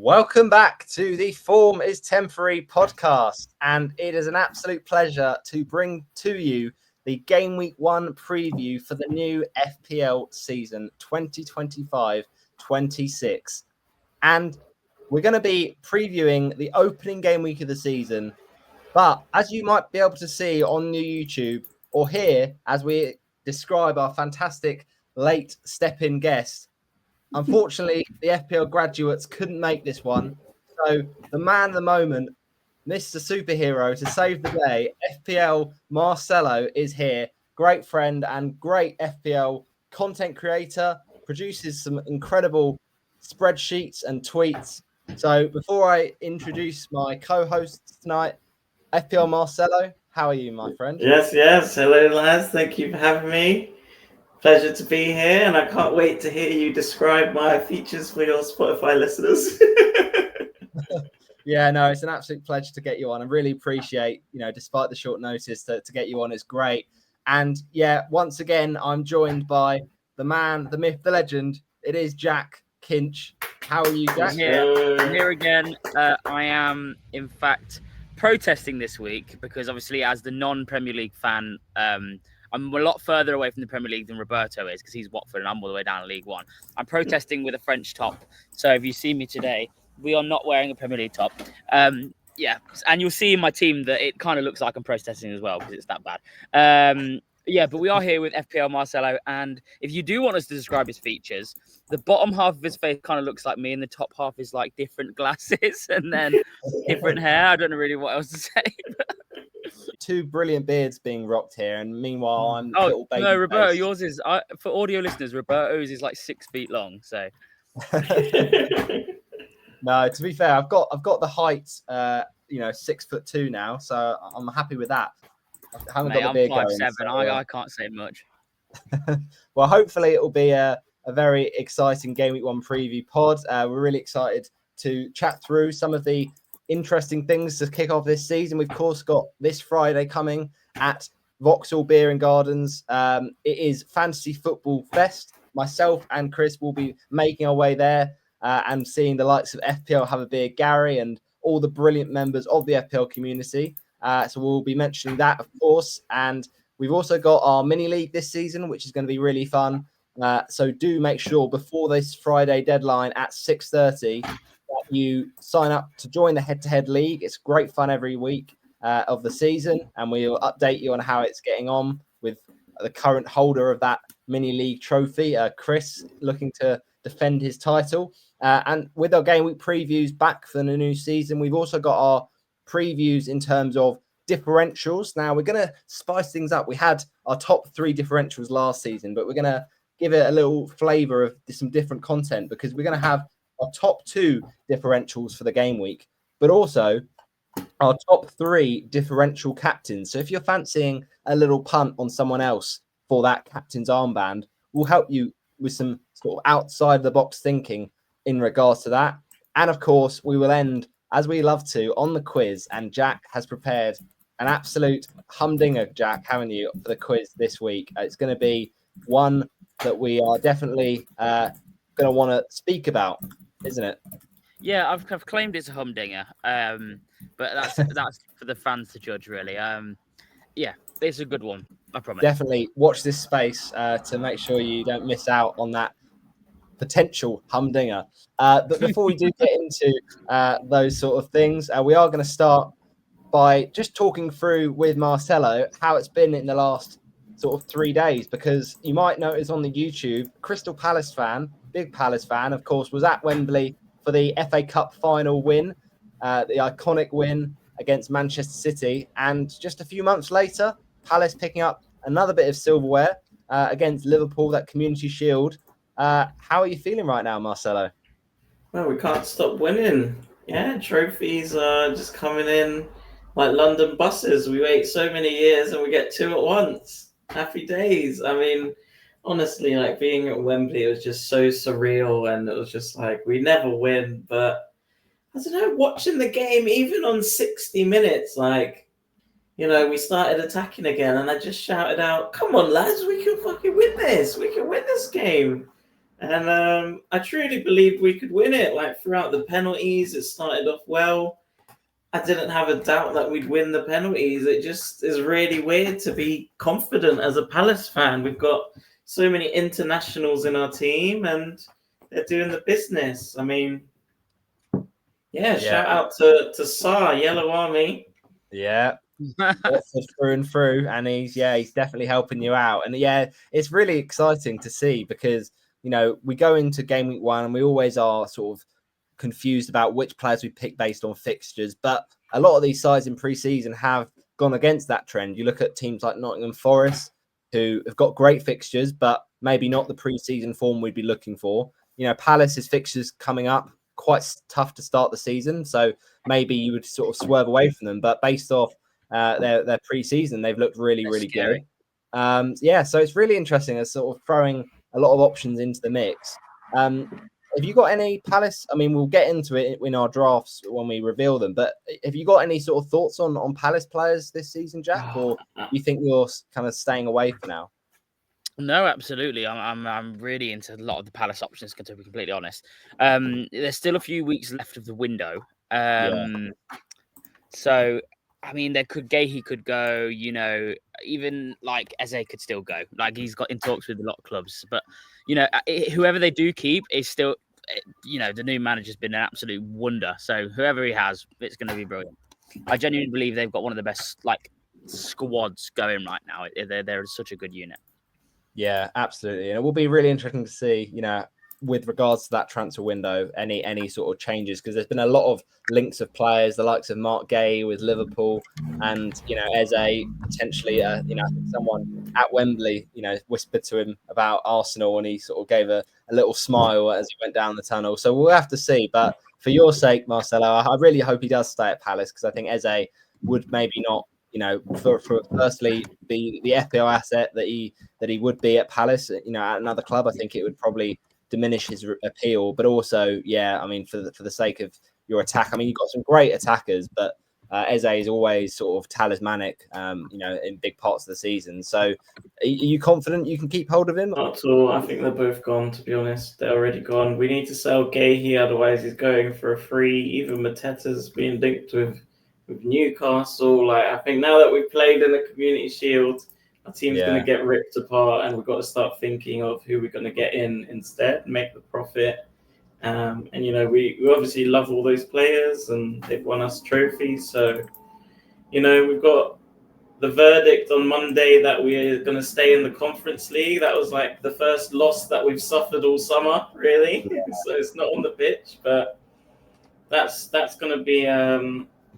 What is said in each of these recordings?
Welcome back to the Form is Temporary podcast, and it is an absolute pleasure to bring to you the Game Week 1 preview for the new FPL season 2025-26. And we're going to be previewing the opening game week of the season, but as you might be able to see on the YouTube or hear as we describe our fantastic late step-in guest, unfortunately, the FPL graduates couldn't make this one. So the man of the moment, Mr. Superhero to save the day, FPL Marcello is here. Great friend and great FPL content creator, produces some incredible spreadsheets and tweets. So before I introduce my co-hosts tonight, FPL Marcello, how are you, my friend? Yes. Hello, lads. Thank you for having me. Pleasure to be here, and I can't wait to hear you describe my features for your Spotify listeners. Yeah, no, it's an absolute pleasure to get you on. I really appreciate, despite the short notice to get you on. It's great. And yeah, once again, I'm joined by the man, the myth, the legend. It is Jack Kinch. How are you, Jack? I'm here again. I am, in fact, protesting this week because obviously as the non-Premier League fan, I'm a lot further away from the Premier League than Roberto is because he's Watford and I'm all the way down in League One. I'm protesting with a French top. So if you see me today, we are not wearing a Premier League top. Yeah, and you'll see in my team that it kind of looks like I'm protesting as well because it's that bad. Yeah, but we are here with FPL Marcello, and if you do want us to describe his features, the bottom half of his face kind of looks like me, and the top half is like different glasses and then different hair. I don't know really what else to say. Two brilliant beards being rocked here, and meanwhile I'm little baby. No, Roberto, yours is for audio listeners. Roberto's is like 6 feet long. So no, to be fair, I've got the height, 6'2" now, so I'm happy with that. I haven't got the beard going. 5'7". So, I can't say much. Well, hopefully it will be a very exciting Game Week 1 preview pod. We're really excited to chat through some of the interesting things to kick off this season. We've, of course, got this Friday coming at Vauxhall Beer and Gardens. It is Fantasy Football Fest. Myself and Chris will be making our way there and seeing the likes of FPL Have a Beer, Gary, and all the brilliant members of the FPL community. So we'll be mentioning that, of course. And we've also got our mini league this season, which is going to be really fun. So do make sure before this Friday deadline at 6:30 that you sign up to join the head-to-head league. It's great fun every week of the season, and we'll update you on how it's getting on with the current holder of that mini league trophy, Chris, looking to defend his title. And with our game week previews back for the new season, we've also got our previews in terms of differentials. Now we're going to spice things up. We had our top 3 differentials last season, but we're going to give it a little flavor of some different content because we're going to have our top 2 differentials for the game week, but also our top 3 differential captains. So if you're fancying a little punt on someone else for that captain's armband, we'll help you with some sort of outside the box thinking in regards to that. And of course, we will end, as we love to, on the quiz. And Jack has prepared an absolute humdinger, Jack, haven't you, for the quiz this week? It's going to be one that we are definitely going to want to speak about, isn't it? Yeah, I've claimed it's a humdinger, but that's for the fans to judge, really. Yeah, it's a good one, I promise. Definitely watch this space to make sure you don't miss out on that potential humdinger. But before we do get into those sort of things, we are going to start by just talking through with Marcello how it's been in the last sort of 3 days, because you might notice on the YouTube, Crystal Palace fan, big Palace fan, of course, was at Wembley for the FA Cup final win, the iconic win against Manchester City. And just a few months later, Palace picking up another bit of silverware against Liverpool, that Community Shield. How are you feeling right now, Marcello? Well, we can't stop winning. Yeah, trophies are just coming in like London buses. We wait so many years and we get 2 at once. Happy days. I mean, honestly, like being at Wembley, it was just so surreal, and it was just like we never win. But I don't know, watching the game, even on 60 minutes, like, we started attacking again, and I just shouted out, "Come on, lads, we can fucking win this. We can win this game." And I truly believe we could win it. Like throughout the penalties, it started off well. I didn't have a doubt that we'd win the penalties. It just is really weird to be confident as a Palace fan. We've got so many internationals in our team and they're doing the business. I mean, yeah, shout out to Sar, Yellow Army. Yeah. Watford through and through, and he's definitely helping you out. And yeah, it's really exciting to see because we go into game week 1 and we always are sort of confused about which players we pick based on fixtures, but a lot of these sides in pre-season have gone against that trend. You look at teams like Nottingham Forest, who have got great fixtures, but maybe not the pre-season form we'd be looking for. Palace's fixtures coming up, quite tough to start the season, so maybe you would sort of swerve away from them, but based off their pre-season, they've looked really, really good. So it's really interesting as sort of throwing a lot of options into the mix. Have you got any Palace? I mean, we'll get into it in our drafts when we reveal them, but have you got any sort of thoughts on Palace players this season, Jack, or do you think you're kind of staying away for now? No, absolutely. I'm really into a lot of the Palace options, to be completely honest. There's still a few weeks left of the window. So, I mean, Gahey could go, even like Eze could still go. Like he's got in talks with a lot of clubs, but whoever they do keep is still, the new manager's been an absolute wonder. So whoever he has, it's going to be brilliant. I genuinely believe they've got one of the best squads going right now. They're such a good unit. Yeah, absolutely. And it will be really interesting to see, with regards to that transfer window, any sort of changes, because there's been a lot of links of players, the likes of Mark Gay with Liverpool, and Eze potentially. I think someone at Wembley, whispered to him about Arsenal, and he sort of gave a little smile as he went down the tunnel. So we'll have to see. But for your sake, Marcello, I really hope he does stay at Palace, because I think Eze would maybe not, for firstly be the FPL asset that he would be at Palace. At another club, I think it would probably diminish his appeal, but also, I mean, for the sake of your attack, I mean, you've got some great attackers, but Eze is always sort of talismanic, in big parts of the season. So, are you confident you can keep hold of him? Not at all. I think they're both gone, to be honest. They're already gone. We need to sell Gahey, otherwise he's going for a free. Even Mateta's being linked with Newcastle. Like, I think now that we've played in the Community Shield, our team's going to get ripped apart, and we've got to start thinking of who we're going to get in instead, make the profit. And we obviously love all those players, and they've won us trophies. So, we've got the verdict on Monday that we're going to stay in the Conference League. That was like the first loss that we've suffered all summer, really. So it's not on the pitch, but that's going to be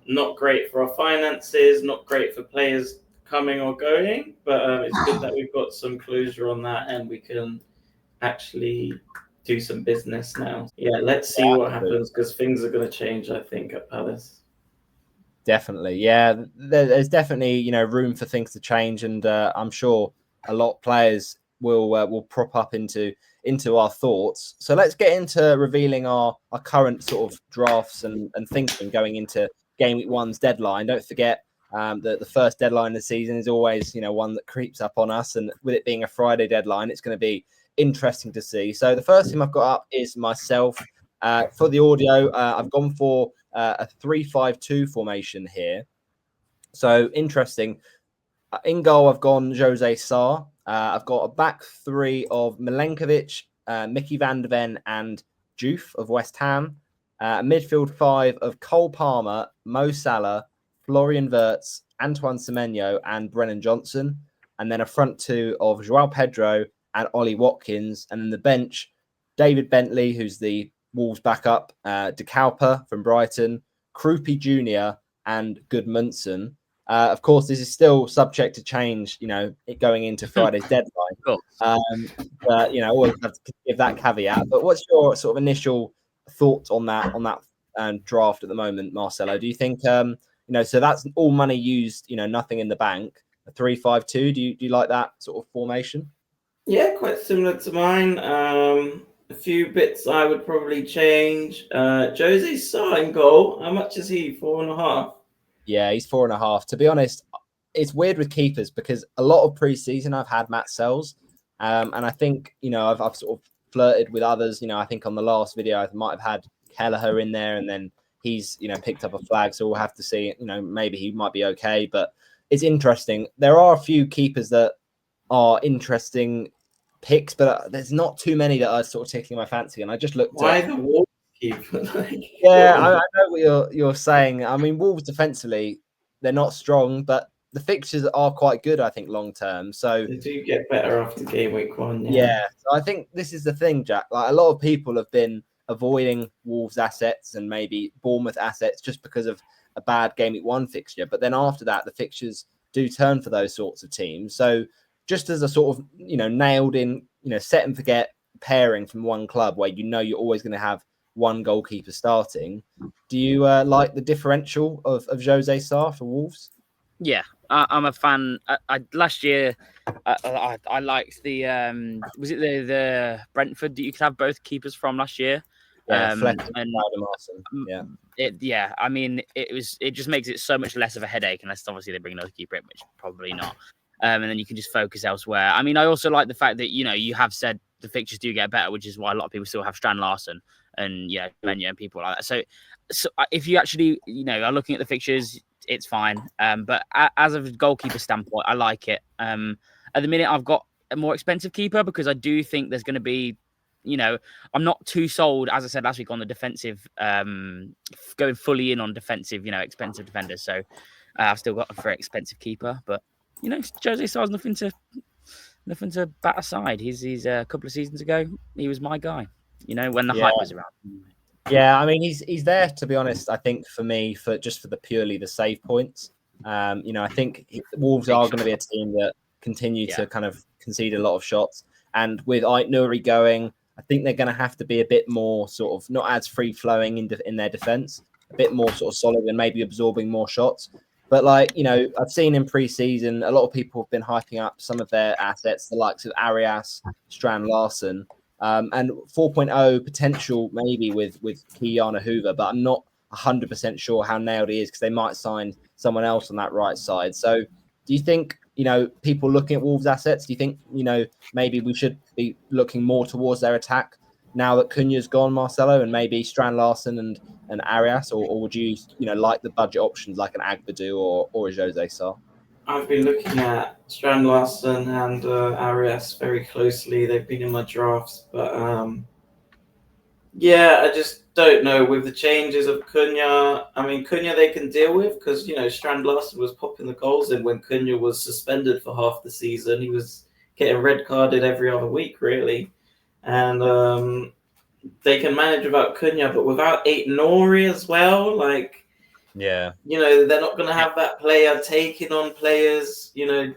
not great for our finances, not great for players coming or going, but it's good that we've got some closure on that and we can actually do some business now. Yeah, let's see what happens, because things are going to change, I think, at Palace. Definitely, yeah. There's definitely room for things to change, and I'm sure a lot of players will prop up into our thoughts. So let's get into revealing our current sort of drafts and thinking going into game week 1's deadline. Don't forget that the first deadline of the season is always one that creeps up on us, and with it being a Friday deadline, it's going to be interesting to see. So the first team I've got up is myself. For the audio, I've gone for a 3-5-2 formation here. So interesting. In goal, I've gone Jose Sarr. I've got a back three of Milenkovic, Mickey van der Ven, and Juve of West Ham. A midfield 5 of Cole Palmer, Mo Salah, Florian Wirtz, Antoine Semenyo, and Brennan Johnson. And then a front 2 of João Pedro and Ollie Watkins. And then the bench, David Bentley, who's the Wolves backup, De Cowper from Brighton, Krupi Jr., and Goodmanson. Of course, this is still subject to change, going into Friday's deadline. But, always have to give that caveat. But what's your sort of initial thoughts on that draft at the moment, Marcello? Do you think, so that's all money used, nothing in the bank, a 3-5-2? Do you like that sort of formation? Yeah, quite similar to mine. A few bits I would probably change. Jose Sarr in goal. How much is he? 4.5? Yeah, he's 4.5. To be honest, it's weird with keepers because a lot of preseason I've had Matt Sells, and I think I've sort of flirted with others. You know, I think on the last video I might have had Kelleher in there, and then he's, you know, picked up a flag. So we'll have to see. You know, maybe he might be okay, but it's interesting. There are a few keepers that are interesting picks, but there's not too many that are sort of tickling my fancy. And I just looked Why at the Wolves keeper? yeah, I know what you're saying. I mean, Wolves defensively, they're not strong, but the fixtures are quite good, I think, long term. So They do get better after game week 1. yeah, so I think this is the thing, Jack. Like, a lot of people have been avoiding Wolves assets and maybe Bournemouth assets just because of a bad game week 1 fixture. But then after that, the fixtures do turn for those sorts of teams. So just as a sort of, you know, nailed in, you know, set and forget pairing from one club where you know you're always going to have one goalkeeper starting, do you like the differential of Jose Sarr for Wolves? Yeah, I'm a fan. Last year, I liked the was it the Brentford that you could have both keepers from last year? Yeah, Fleck and Marson. Yeah, I mean, it just makes it so much less of a headache, unless obviously they bring another keeper in, which probably not. And then you can just focus elsewhere. I mean, I also like the fact that, you know, you have said the fixtures do get better, which is why a lot of people still have Strand Larson and Menu and people like that. So if you actually, you know, are looking at the fixtures, it's fine. But as of a goalkeeper standpoint, I like it. At the minute, I've got a more expensive keeper because I do think there's going to be, you know, I'm not too sold, as I said last week, on the defensive, going fully in on defensive, you know, expensive defenders. So I've still got a very expensive keeper, but you know, Jose Sarr's nothing to bat aside. He's a couple of seasons ago, he was my guy. You know, when the hype was around. Yeah, I mean, he's there, to be honest. I think for me, for the purely the save points. You know, I think Wolves are going to be a team that continue to kind of concede a lot of shots, and with Ait Nouri going, I think they're going to have to be a bit more sort of not as free flowing in their defense, a bit more sort of solid, and maybe absorbing more shots. But like, you know, I've seen in pre-season, a lot of people have been hyping up some of their assets, the likes of Arias, Strand Larson. And 4.0 potential maybe with Kiana Hoover, but I'm not 100% sure how nailed he is because they might sign someone else on that right side. So do you think, you know, people looking at Wolves assets, do you think, you know, maybe we should be looking more towards their attack now that Cunha's gone, Marcello, and maybe Strand Larson and Arias, or would you, you know, like the budget options like an Agbadu or a Jose Sarr? I've been looking at Strand Larson and Arias very closely. They've been in my drafts, but yeah, I just don't know with the changes of Cunha. I mean, Cunha they can deal with because, you know, Strand Larson was popping the goals in when Cunha was suspended for half the season. He was getting red carded every other week, really, and they can manage without Cunha, but without Ait Nouri as well, like. Yeah. You know, they're not going to have that player taking on players, you know,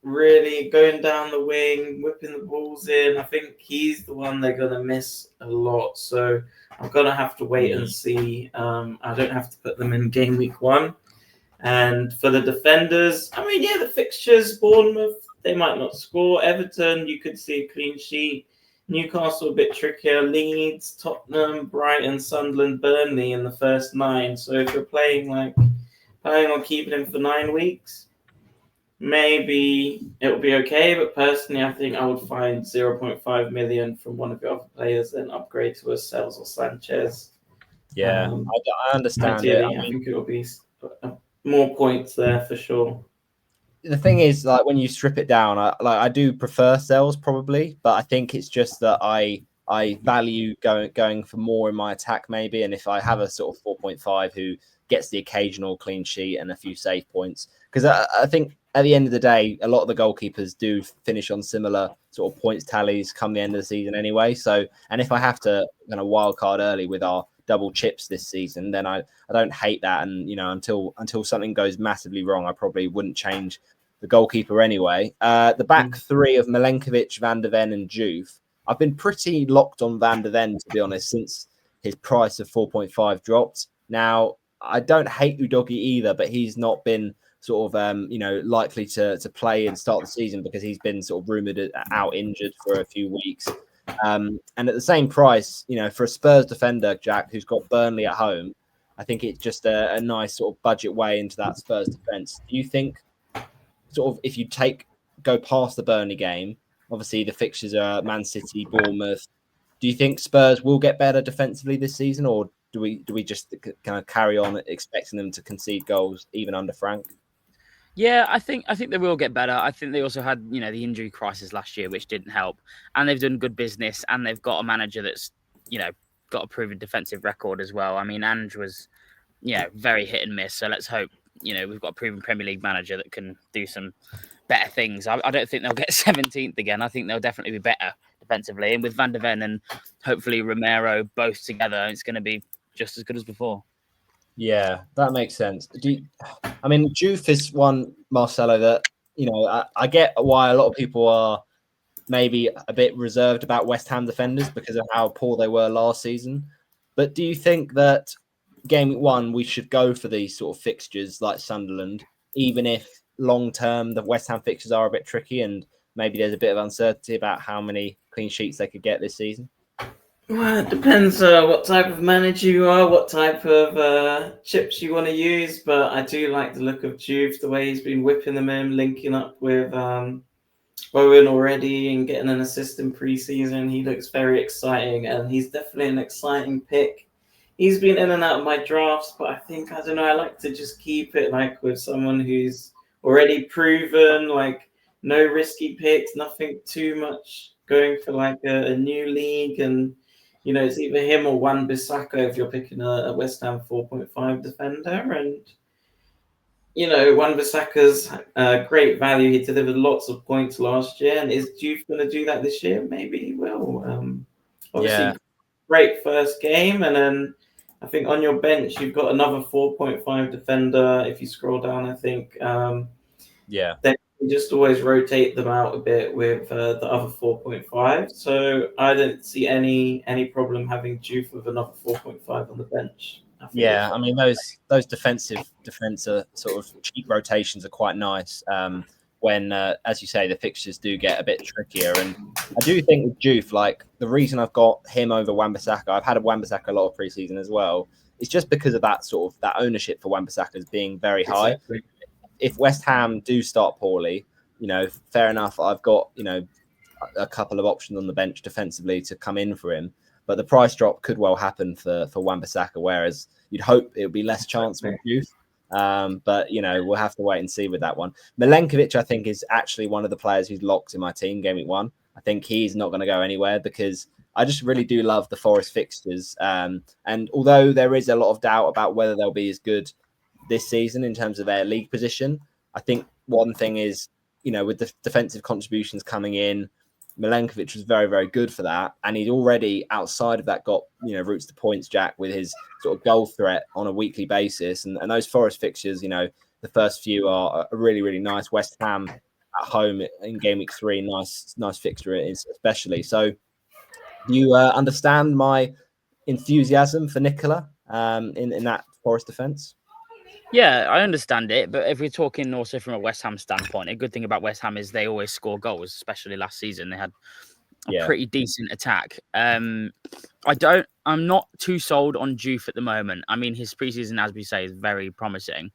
really going down the wing, whipping the balls in. I think he's the one they're going to miss a lot. So I'm going to have to wait and see. I don't have to put them in game week 1. And for the defenders, I mean, yeah, the fixtures, Bournemouth, they might not score. Everton, you could see a clean sheet. Newcastle a bit trickier. Leeds, Tottenham, Brighton, Sunderland, Burnley in the first 9. So if you're planning on keeping him for 9 weeks, maybe it'll be okay. But personally, I think I would find 0.5 million from one of your other players, then upgrade to a Sels or Sanchez. Yeah, I understand ideally, it. I think it'll be more points there for sure. The thing is, like, when you strip it down, I do prefer Sels probably, but I think it's just that I value going for more in my attack maybe, and if I have a sort of 4.5 who gets the occasional clean sheet and a few save points, because I think at the end of the day, a lot of the goalkeepers do finish on similar sort of points tallies come the end of the season anyway. So, and if I have to kind of wild card early with our double chips this season, then I don't hate that. And, you know, until something goes massively wrong, I probably wouldn't change the goalkeeper anyway. The back three of Milenkovic, Van der Ven and Juve. I've been pretty locked on Van der Ven, to be honest, since his price of 4.5 dropped. Now, I don't hate Udogi either, but he's not been sort of, you know, likely to play and start the season because he's been sort of rumoured out injured for a few weeks. And at the same price, you know, for a Spurs defender, Jack, who's got Burnley at home, I think it's just a nice sort of budget way into that Spurs defence. Do you think sort of if you go past the Burnley game, obviously the fixtures are Man City, Bournemouth, Do you think Spurs will get better defensively this season, or do we just kind of carry on expecting them to concede goals even under Frank? Yeah, I think they will get better. I think they also had, the injury crisis last year, which didn't help, and they've done good business, and they've got a manager that's, got a proven defensive record as well. I mean, Ange was, very hit and miss. So let's hope, we've got a proven Premier League manager that can do some better things. I don't think they'll get 17th again. I think they'll definitely be better defensively, and with Van der Ven and hopefully Romero both together, it's going to be just as good as before. Yeah, that makes sense. I mean, Juve is one, Marcello, that, I get why a lot of people are maybe a bit reserved about West Ham defenders because of how poor they were last season. But do you think that game week 1, we should go for these sort of fixtures like Sunderland, even if long-term the West Ham fixtures are a bit tricky and maybe there's a bit of uncertainty about how many clean sheets they could get this season? Well, it depends what type of manager you are, what type of chips you want to use. But I do like the look of Juve, the way he's been whipping them in, linking up with Owen already and getting an assist in pre-season. He looks very exciting, and he's definitely an exciting pick. He's been in and out of my drafts, but I don't know, I like to just keep it like with someone who's already proven, like no risky picks, nothing too much, going for like a new league. And it's either him or Wan-Bissaka if you're picking a West Ham 4.5 defender. And, Wan-Bissaka's great value. He delivered lots of points last year. And is Juve going to do that this year? Maybe he will. Obviously, great first game. And then I think on your bench, you've got another 4.5 defender. If you scroll down, I think. Then you just always rotate them out a bit with the other 4.5. So I don't see any problem having Juve with another 4.5 on the bench. I mean, those defensive sort of cheap rotations are quite nice when, as you say, the fixtures do get a bit trickier. And I do think with Juve, like the reason I've got him over Wan-Bissaka, I've had a Wan-Bissaka a lot of preseason as well, it's just because of that sort of that ownership for Wan-Bissaka as being very high. Exactly. If West Ham do start poorly, fair enough. I've got, a couple of options on the bench defensively to come in for him. But the price drop could well happen for Wan-Bissaka, whereas you'd hope it would be less chance with youth. But, we'll have to wait and see with that one. Milenkovic, I think, is actually one of the players who's locked in my team game week 1. I think he's not going to go anywhere because I just really do love the Forest fixtures. And although there is a lot of doubt about whether they'll be as good this season in terms of their league position, I think one thing is, with the defensive contributions coming in, Milenkovic was very, very good for that. And he'd already, outside of that, got, routes to points, Jack, with his sort of goal threat on a weekly basis. And those Forest fixtures, the first few are really, really nice. West Ham at home in game week 3, nice fixture especially. So do you understand my enthusiasm for Nicola in that Forest defence? Yeah, I understand it, but if we're talking also from a West Ham standpoint, a good thing about West Ham is they always score goals, especially last season. They had a pretty decent attack. I'm not too sold on Juve at the moment. I mean, his preseason, as we say, is very promising.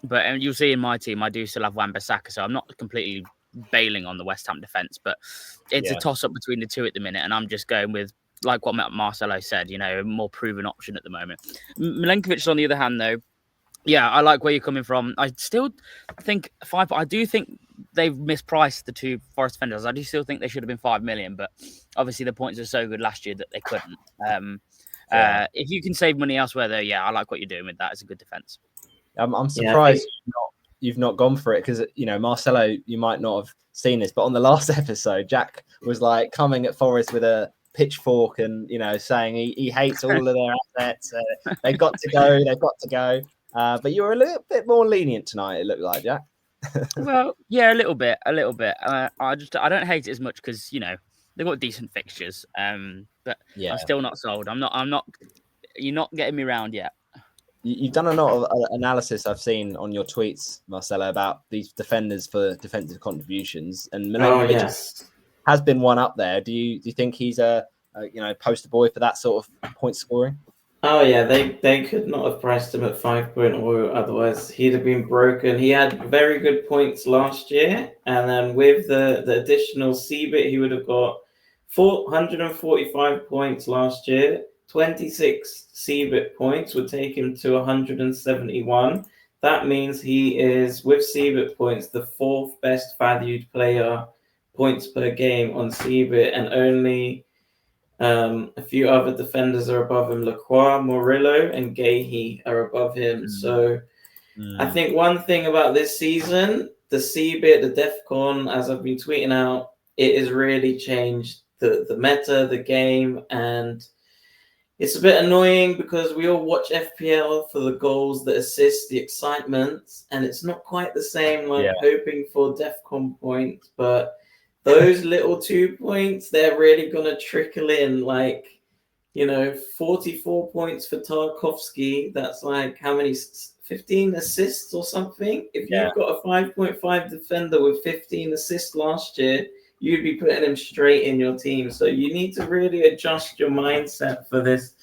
But you'll see in my team, I do still have Wan-Bissaka, so I'm not completely bailing on the West Ham defence, but it's a toss-up between the two at the minute, and I'm just going with, like what Marcello said, a more proven option at the moment. Milenkovic, on the other hand, though, yeah, I like where you're coming from. I still think I do think they've mispriced the two Forest defenders. I do still think they should have been 5 million, but obviously the points are so good last year that they couldn't. If you can save money elsewhere, though, I like what you're doing with that. It's a good defense. I'm surprised you've not gone for it because, Marcello, you might not have seen this, but on the last episode, Jack was like coming at Forest with a pitchfork and, saying he hates all of their assets. They've got to go. But you were a little bit more lenient tonight, it looked like, Jack. Well, yeah, a little bit. I don't hate it as much because they've got decent fixtures. But I'm still not sold. I'm not. You're not getting me round yet. You've done a lot of analysis I've seen on your tweets, Marcello, about these defenders for defensive contributions, and Milenkovic has been one up there. Do you think he's a poster boy for that sort of point scoring? Oh yeah, they could not have priced him at 5.0, otherwise he'd have been broken. He had very good points last year, and then with the additional CBIT, he would have got 445 points last year. 26 CBIT points would take him to 171. That means he is, with CBIT points, the 4th best valued player, points per game on CBIT, and only a few other defenders are above him. Lacroix, Murillo, and Gahey are above him. So I think one thing about this season, the CBIT, the DEFCON, as I've been tweeting out, it has really changed the meta, the game, and it's a bit annoying because we all watch FPL for the goals, the assists, the excitement, and it's not quite the same like hoping for DEFCON points, but those little 2 points, they're really going to trickle in, like, 44 points for Tarkovsky. That's like how many, 15 assists or something? If you've got a 5.5 defender with 15 assists last year, you'd be putting him straight in your team. So you need to really adjust your mindset for this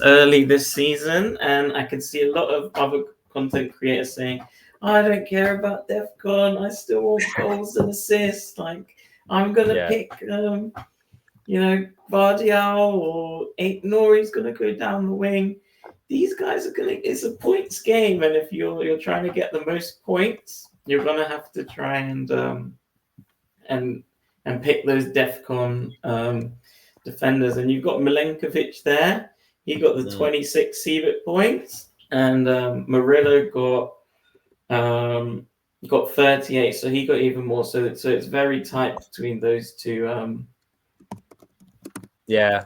early this season. And I could see a lot of other content creators saying, I don't care about DEFCON. I still want goals and assists. Like, I'm going to pick, Vardial or Nori's going to go down the wing. These guys are it's a points game. And if you're trying to get the most points, you're going to have to try and pick those DEFCON defenders. And you've got Milenkovic there. He got the 26 CBIT points. And Murillo got 38, so he got even more. So it's very tight between those two. On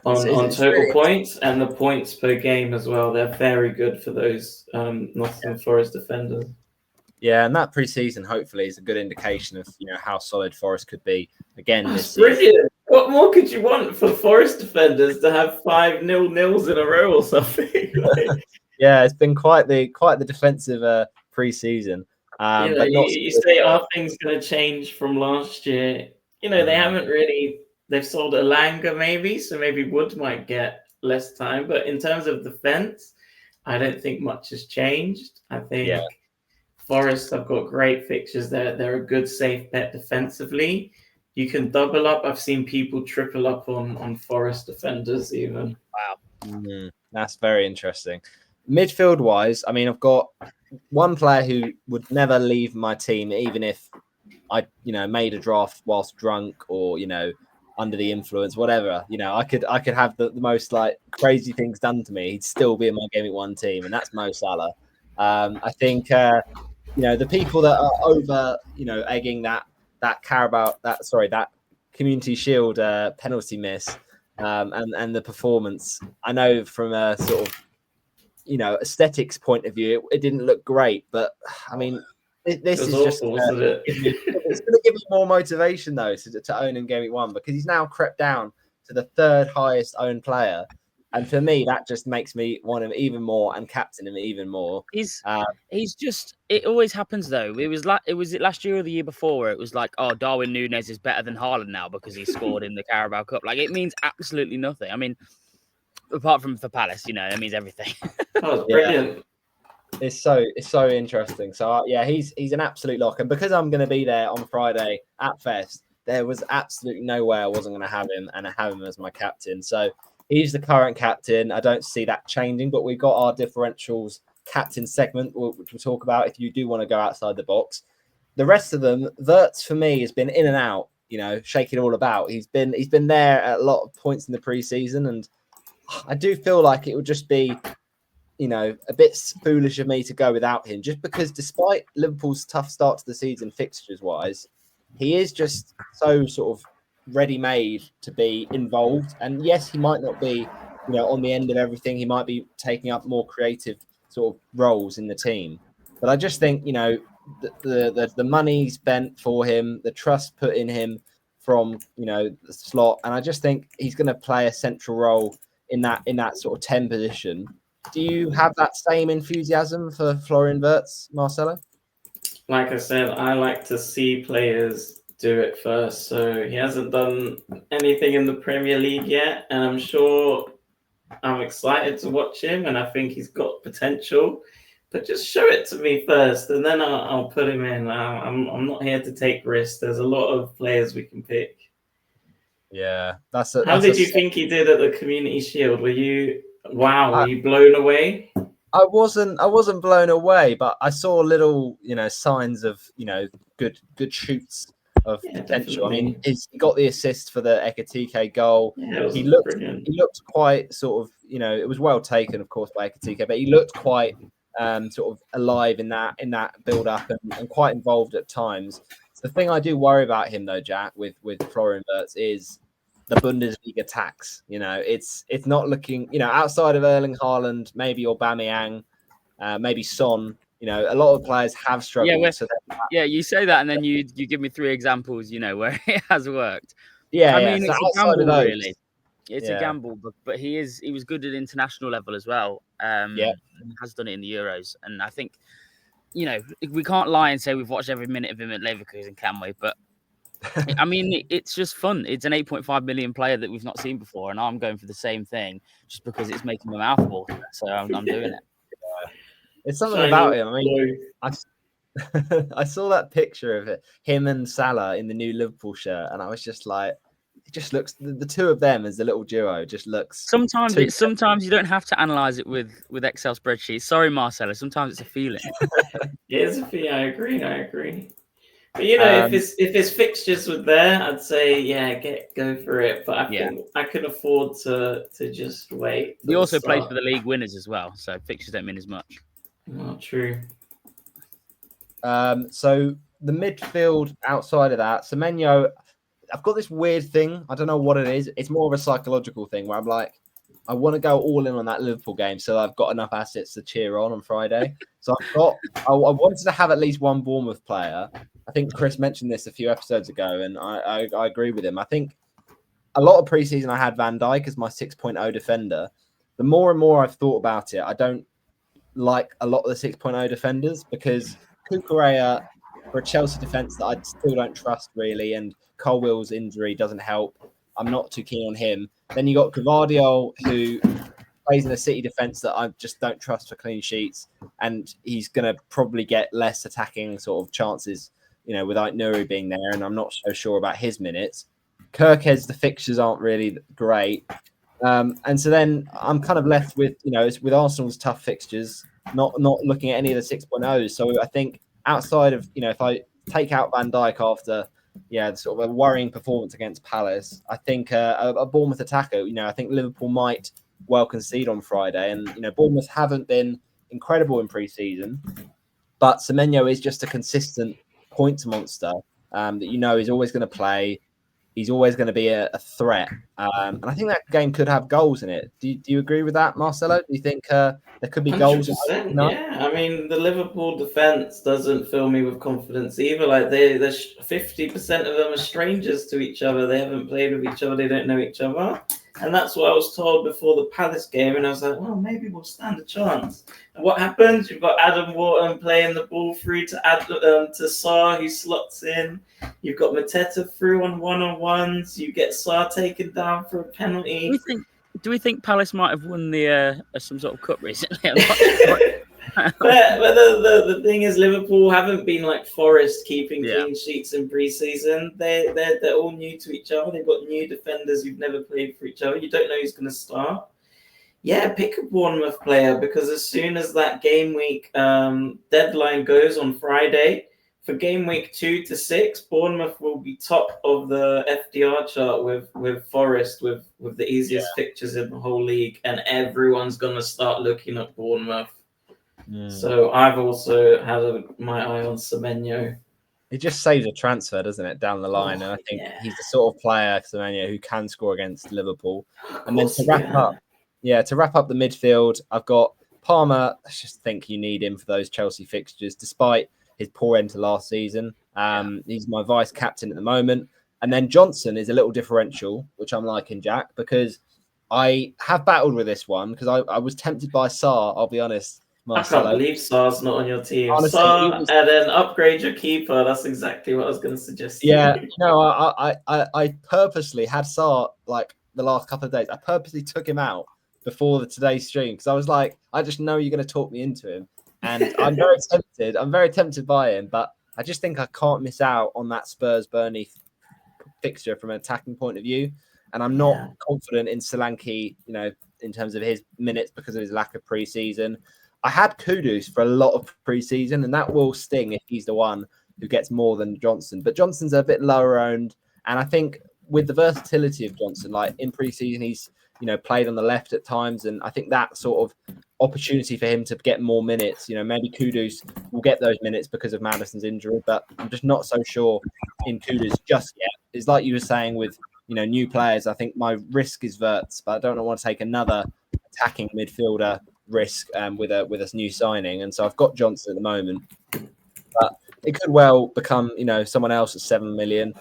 total points and the points per game as well. They're very good for those Nottingham Forest defenders. Yeah, and that pre-season hopefully is a good indication of how solid Forest could be again this brilliant. season. What more could you want for Forest defenders to have 5 0-0s in a row or something? Yeah, it's been quite the defensive pre-season. But you say, are things going to change from last year? They haven't really. They've sold Elanga maybe, so maybe Wood might get less time. But in terms of defense, I don't think much has changed. I think Forest have got great fixtures. They're a good safe bet defensively. You can double up. I've seen people triple up on Forest defenders even. Wow. That's very interesting. Midfield wise, I mean, I've got one player who would never leave my team, even if I, made a draft whilst drunk or, under the influence, whatever. I could have the most like crazy things done to me. He'd still be in my Game Week 1 team, and that's Mo Salah. I think the people that are over, egging that Carabao, that Community Shield penalty miss, and the performance. I know from a sort of aesthetics point of view, it didn't look great, but I mean, this is just it's going to give me more motivation though to own him Game Week 1 because he's now crept down to the 3rd highest owned player, and for me that just makes me want him even more and captain him even more. He's just, it always happens though. It was last year or the year before where it was like, oh, Darwin Núñez is better than Haaland now because he scored in the Carabao Cup. Like, it means absolutely nothing. I mean, apart from for Palace, it means everything. Oh, brilliant. It's so interesting. So he's an absolute lock, and because I'm going to be there on Friday at Fest, there was absolutely no way I wasn't going to have him and have him as my captain. So he's the current captain. I don't see that changing, but we've got our differentials captain segment, which we'll talk about if you do want to go outside the box. The rest of them, Wirtz for me has been in and out, shaking all about. He's been there at a lot of points in the preseason, and I do feel like it would just be a bit foolish of me to go without him, just because despite Liverpool's tough start to the season fixtures wise, he is just so sort of ready-made to be involved. And yes, he might not be, on the end of everything. He might be taking up more creative sort of roles in the team. But I just think, the money spent for him, the trust put in him from, the slot, and I just think he's going to play a central role in that sort of 10 position. Do you have that same enthusiasm for Florian Wirtz, Marcello? Like I said, I like to see players do it first. So he hasn't done anything in the Premier League yet, and I'm sure I'm excited to watch him, and I think he's got potential. But just show it to me first, and then I'll put him in. I'm not here to take risks. There's a lot of players we can pick. Yeah, How did you think he did at the Community Shield? Were you I, blown away? I wasn't blown away, but I saw little, signs of, good shoots of Yeah, potential. I definitely. mean, he got the assist for the Ekatike goal. Yeah, it was He looked brilliant. quite sort of, it was well taken, of course, by Ekatike, but he looked quite sort of alive in that build up and quite involved at times. The thing I do worry about him though, Jack, with Florian Wirtz is the Bundesliga tax. It's not looking, outside of Erling Haaland, maybe Aubameyang, maybe Son. A lot of players have struggled. Yeah, you say that, and then you give me 3 examples, where it has worked. Yeah, I mean, so it's a outside of gamble, those, really. It's a gamble, but he was good at international level as well. Yeah. Has done it in the Euros, and I think, we can't lie and say we've watched every minute of him at Leverkusen, can we? But I mean, it's just fun. It's an 8.5 million player that we've not seen before, and I'm going for the same thing just because it's making my mouth water. So I'm doing it. It's something about him. I mean, I saw that picture of him and Salah in the new Liverpool shirt, and I was just like, it just looks, the two of them as a little duo just looks. Sometimes you don't have to analyze it with Excel spreadsheets. Sorry, Marcello. Sometimes it's a feeling. Yeah, it's a feeling. I agree. But if his fixtures were there, I'd say go for it. But I think I can afford to just wait. He also plays for the league winners as well, so fixtures don't mean as much. Not true. So the midfield outside of that, Semenyo, I've got this weird thing. I don't know what it is. It's more of a psychological thing where I'm like, I want to go all in on that Liverpool game, so I've got enough assets to cheer on Friday. So I wanted to have at least one Bournemouth player. I think Chris mentioned this a few episodes ago, and I agree with him. I think a lot of preseason I had Van Dijk as my 6.0 defender. The more and more I've thought about it, I don't like a lot of the 6.0 defenders because Cucurella for a Chelsea defence that I still don't trust really, and Colwill's injury doesn't help. I'm not too keen on him. Then you got Gvardiol, who plays in a City defence that I just don't trust for clean sheets, and he's going to probably get less attacking sort of chances, without Nuri being there, and I'm not so sure about his minutes. Kirkez, the fixtures aren't really great. And so then I'm kind of left with, with Arsenal's tough fixtures, not looking at any of the 6.0s. So I think outside of, if I take out Van Dijk after, sort of a worrying performance against Palace, I think a Bournemouth attacker, I think Liverpool might well concede on Friday. And, Bournemouth haven't been incredible in pre-season, but Semenyo is just a consistent points monster that is always going to play. He's always going to be a threat. And I think that game could have goals in it. Do you agree with that, Marcello? Do you think there could be 100%, goals? Yeah. I mean, the Liverpool defense doesn't fill me with confidence either. Like, there's 50% of them are strangers to each other. They haven't played with each other. They don't know each other. And that's what I was told before the Palace game. And I was like, well, maybe we'll stand a chance. And what happens? You've got Adam Wharton playing the ball through to Sarr, who slots in. You've got Mateta through on one-on-ones. You get Sarr taken down for a penalty. Do we think Palace might have won the some sort of cup recently? but the thing is, Liverpool haven't been like Forest keeping clean sheets in pre-season. They're all new to each other. They've got new defenders who've never played for each other. You don't know who's going to start. Yeah, pick a Bournemouth player because as soon as that game week deadline goes on Friday, for game week 2 to 6, Bournemouth will be top of the FDR chart with Forest, with the easiest fixtures in the whole league, and everyone's going to start looking at Bournemouth. So I've also had my eye on Semenyo. It just saves a transfer, doesn't it, down the line? And I think he's the sort of player, Semenyo, who can score against Liverpool. And then to wrap up the midfield, I've got Palmer. I just think you need him for those Chelsea fixtures, despite his poor end to last season. He's my vice captain at the moment. And then Johnson is a little differential, which I'm liking, Jack, because I have battled with this one because I was tempted by Sarr, I'll be honest. Marcello. I can't believe Sarr's not on your team. Honestly, Sarr, and then upgrade your keeper. That's exactly what I was going to suggest. I purposely had Sarr like the last couple of days. I purposely took him out before today's stream because I was like, I just know you're going to talk me into him. And I'm very tempted. I'm very tempted by him, but I just think I can't miss out on that Spurs Burnley fixture from an attacking point of view. And I'm not confident in Solanke, in terms of his minutes because of his lack of preseason. I had Kudus for a lot of preseason, and that will sting if he's the one who gets more than Johnson. But Johnson's a bit lower owned, and I think with the versatility of Johnson, like in preseason, he's played on the left at times, and I think that sort of opportunity for him to get more minutes. Maybe Kudus will get those minutes because of Madison's injury, but I'm just not so sure in Kudus just yet. It's like you were saying with new players. I think my risk is Wirtz, but I don't want to take another attacking midfielder risk with a new signing, and so I've got Johnson at the moment, but it could well become someone else at 7 million,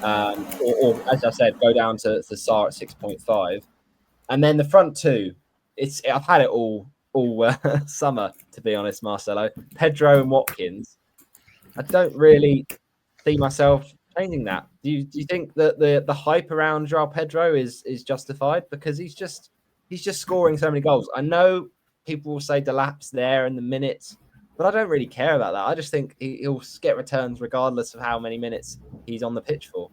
or as I said, go down to Sarr at 6.5, and then the front two. I've had it all summer, to be honest, Marcello. Pedro and Watkins. I don't really see myself changing that. Do you think that the hype around João Pedro is justified because he's just scoring so many goals? I know people will say Delap's there in the minutes, but I don't really care about that. I just think he'll get returns regardless of how many minutes he's on the pitch for.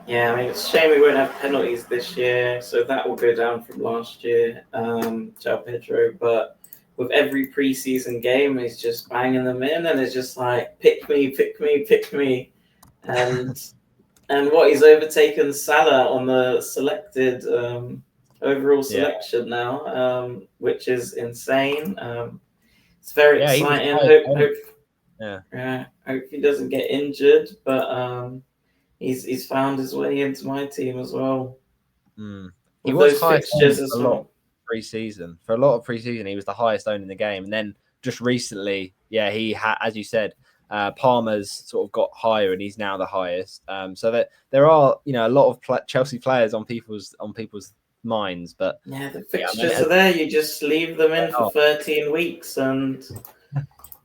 Yeah, I mean, it's a shame we won't have penalties this year, so that will go down from last year, João Pedro. But with every preseason game, he's just banging them in, and it's just like, pick me, pick me, pick me. And what he's overtaken Salah on the selected overall selection now, which is insane. It's very exciting. Hope he doesn't get injured, but he's found his way into my team as well. He was highest for a lot of preseason. For a lot of preseason, he was the highest owned in the game, and then just recently, he had, as you said, Palmer's sort of got higher, and he's now the highest. So that there are a lot of Chelsea players on people's minds, but the fixtures are there. You just leave them in for 13 weeks, and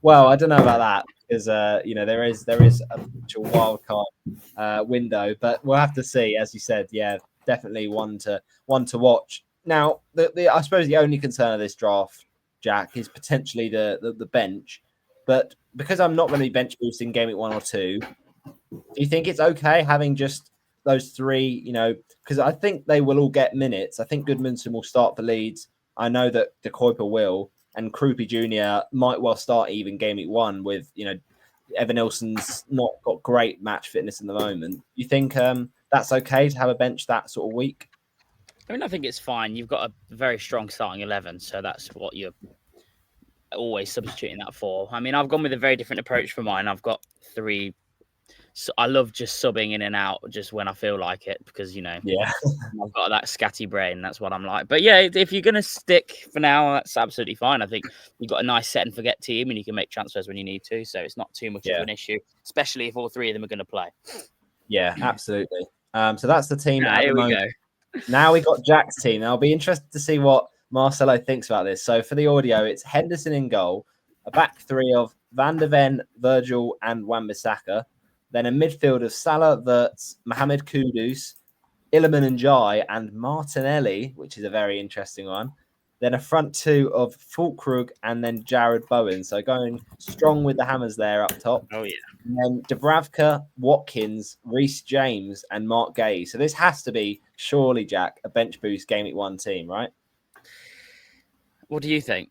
well, I don't know about that because there is a potential wild card window, but we'll have to see. As you said, definitely one to watch. Now, I suppose the only concern of this draft, Jack, is potentially the bench. But because I'm not going to be bench boosting game week 1 or 2, do you think it's okay having just those three? Because I think they will all get minutes. I think Goodmanson will start for Leeds. I know that De Kuyper will, and Krupi Jr. might well start even game week 1 with Evan Nilsson's not got great match fitness in the moment. You think that's okay to have a bench that sort of week? I mean, I think it's fine. You've got a very strong starting 11, so that's what you're always substituting that for. I mean, I've gone with a very different approach for mine. I've got 3. So I love just subbing in and out just when I feel like it because, I've got that scatty brain. That's what I'm like. But if you're going to stick for now, that's absolutely fine. I think you've got a nice set and forget team and you can make transfers when you need to. So it's not too much of an issue, especially if all 3 of them are going to play. Yeah, absolutely. So that's the team at the here moment. We go. Now we got Jack's team. I'll be interested to see what Marcello thinks about this. So for the audio, it's Henderson in goal, a back 3 of Van de Ven, Virgil, and Wan-Bissaka. Then a midfield of Salah, Wirtz, Mohamed Kudus, Iliman Ndiaye, and Martinelli, which is a very interesting one. Then a front 2 of Fulkrug and then Jared Bowen. So going strong with the hammers there up top. Oh, yeah. And then Dubravka, Watkins, Reece James, and Mark Gay. So this has to be, surely, Jack, a bench boost game week 1 team, right? What do you think?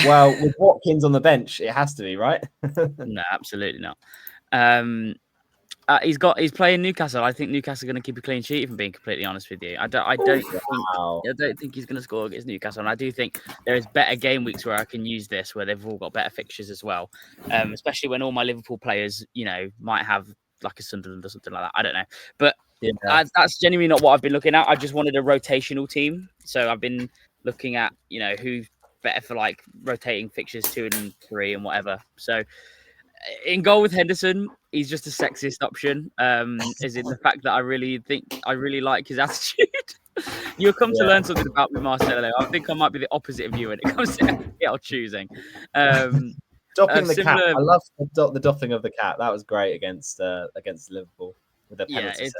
Well, with Watkins on the bench, it has to be, right? No, absolutely not. He's playing Newcastle. I think Newcastle are going to keep a clean sheet. If I'm being completely honest with you, I don't think he's going to score against Newcastle. And I do think there is better game weeks where I can use this, where they've all got better fixtures as well. Especially when all my Liverpool players, might have like a Sunderland or something like that. I don't know, but that's genuinely not what I've been looking at. I just wanted a rotational team, so I've been looking at who's better for like rotating fixtures 2 and 3 and whatever. So. In goal with Henderson, he's just a sexist option. Is in the fact that I really like his attitude. You'll come to learn something about me, Marcello. I think I might be the opposite of you when it comes to FPL choosing. Doffing the cap. I love the doffing of the cap. That was great against Liverpool with the penalty save.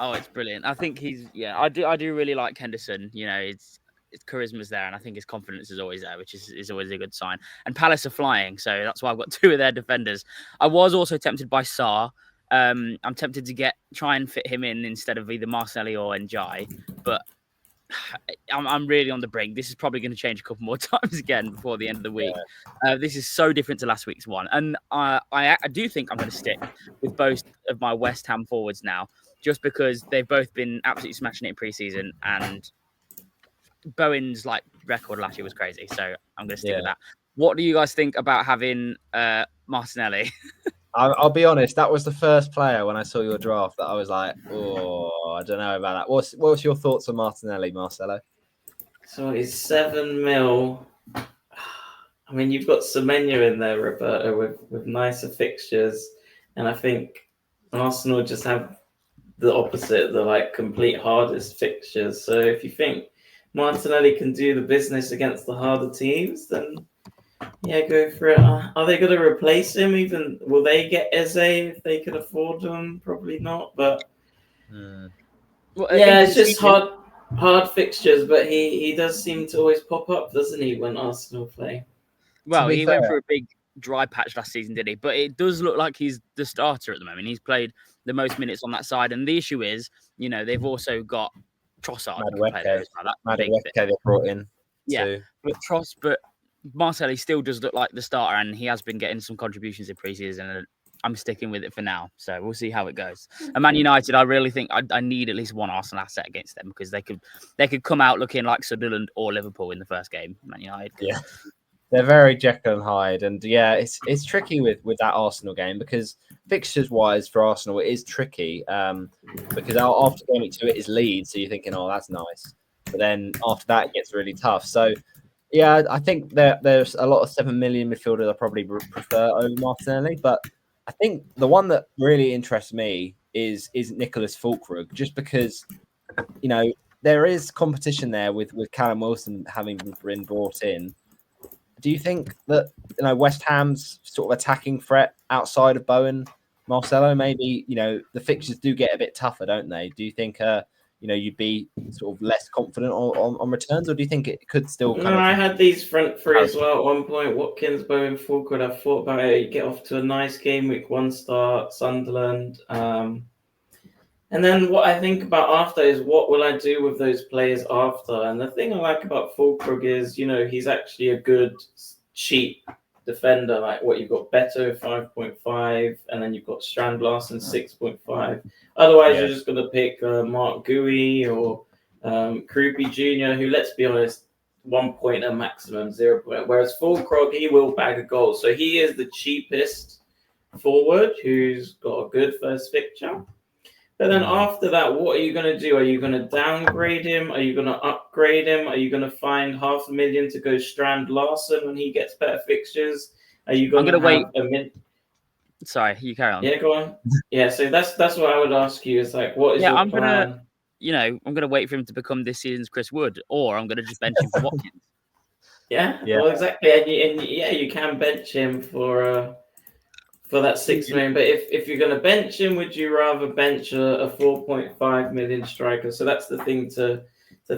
It's brilliant. I think I do really like Henderson. His charisma's there, and I think his confidence is always there, which is always a good sign. And Palace are flying, so that's why I've got 2 of their defenders. I was also tempted by Sarr, I'm tempted to try and fit him in instead of either Marcello or Njai, but I'm really on the brink. This is probably going to change a couple more times again before the end of the week. This is so different to last week's one, and I do think I'm going to stick with both of my West Ham forwards now, just because they've both been absolutely smashing it in preseason, and Bowen's record last year was crazy, so I'm going to stick with that. What do you guys think about having Martinelli? I'll be honest. That was the first player when I saw your draft that I was like, oh, I don't know about that. What's your thoughts on Martinelli, Marcello? So he's 7 mil. I mean, you've got Semenya in there, Roberto, with nicer fixtures, and I think Arsenal just have the opposite, the complete hardest fixtures. So if you think Martinelli can do the business against the harder teams, then yeah, go for it. Are they going to replace him? Even will they get Eze if they can afford him? Probably not. But Well, yeah, it's just hard fixtures. But he does seem to always pop up, doesn't he, when Arsenal play? Well, he went through a big dry patch last season, did he? But it does look like he's the starter at the moment. He's played the most minutes on that side, and the issue is, they've also got Trossard that can play there as well. Madueke they brought in. Yeah, but Marcelli still does look like the starter, and he has been getting some contributions in preseason, and I'm sticking with it for now. So we'll see how it goes. And Man United, I really think I need at least one Arsenal asset against them, because they could come out looking like Sunderland or Liverpool in the first game. Man United. Yeah. They're very Jekyll and Hyde, and yeah, it's tricky with that Arsenal game, because fixtures wise for Arsenal it is tricky, because after game week 2 it is Leeds, so you're thinking, oh, that's nice, but then after that it gets really tough. So yeah, I think there's a lot of 7 million midfielders I probably prefer over Martinelli, but I think the one that really interests me is Nicholas Fulkrug, just because there is competition there with Callum Wilson having been brought in. Do you think that West Ham's sort of attacking threat outside of Bowen, Marcello, maybe the fixtures do get a bit tougher, don't they? Do you think you'd be sort of less confident on returns, or do you think it could still kind of? I had these front three as well at one point. Watkins, Bowen, Fulkrug. I thought about it. You get off to a nice game week 1 start, Sunderland. And then what I think about after is what will I do with those players after? And the thing I like about Fulkrug is, he's actually a good, cheap defender. Like what you've got Beto 5.5, and then you've got Strand Larsen 6.5. Otherwise, you're just going to pick Mark Gui or Krupi Jr., who, let's be honest, 1 point a maximum, 0 point. Whereas Fulkrug, he will bag a goal. So he is the cheapest forward who's got a good first fixture. But then after that, what are you going to do? Are you going to downgrade him? Are you going to upgrade him? Are you going to find 500,000 to go Strand Larsen when he gets better fixtures? Are you going to wait? Sorry, you carry on. Yeah, go on. Yeah, so that's what I would ask you. Is what is your plan? I'm gonna wait for him to become this season's Chris Wood, or I'm gonna just bench him for Watkins. Yeah, well, exactly, and you can bench him for that 6 million. But if you're going to bench him, would you rather bench a 4.5 million striker? So that's the thing to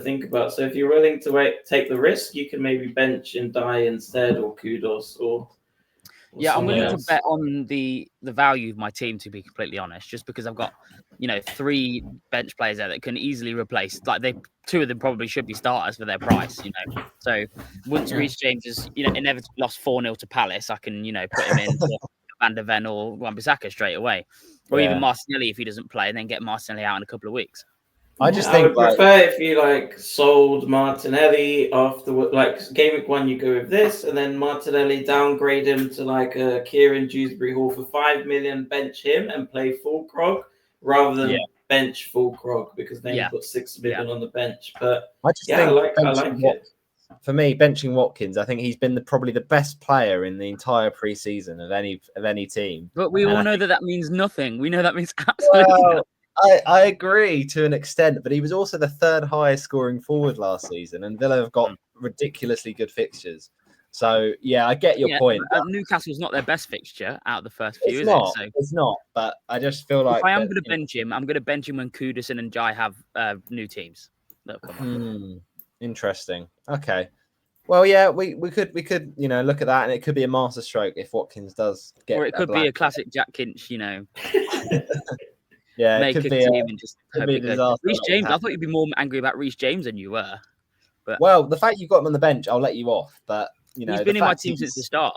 think about. So if you're willing to take the risk, you can maybe bench and die instead, or Kudos, or I'm willing to bet on the value of my team, to be completely honest, just because I've got 3 bench players there that can easily replace. Two of them probably should be starters for their price. So once Reece James has inevitably lost 4-0 to Palace, I can put him in Van der Ven or Wan-Bissaka straight away, or even Martinelli if he doesn't play, and then get Martinelli out in a couple of weeks. I would prefer if you sold Martinelli after game week 1, you go with this, and then Martinelli downgrade him to a Kieran Dewsbury Hall for 5 million, bench him and play Fulkrug rather than bench Fulkrug, because then you put 6 million on the bench. But I like it. For me, benching Watkins, I think he's been probably the best player in the entire preseason of any team. But we all know that means nothing. We know that means absolutely nothing. I agree to an extent, but he was also the 3rd highest scoring forward last season, and Villa have got ridiculously good fixtures. So I get your point. Newcastle's not their best fixture out of the first few, It's not, but I just feel like if I am going to bench him, I'm going to bench him when Kudus and Njai have new teams. Interesting. Okay. Well, yeah, we could look at that, and it could be a master stroke if Watkins does get. Or it could be blank. a classic Jack Kinch, Yeah, it make could a be team and just could hope be a it goes. disaster. Reece James, I thought you'd be more angry about Reece James than you were. But well, the fact you've got him on the bench, I'll let you off. But he's been in my team since the start.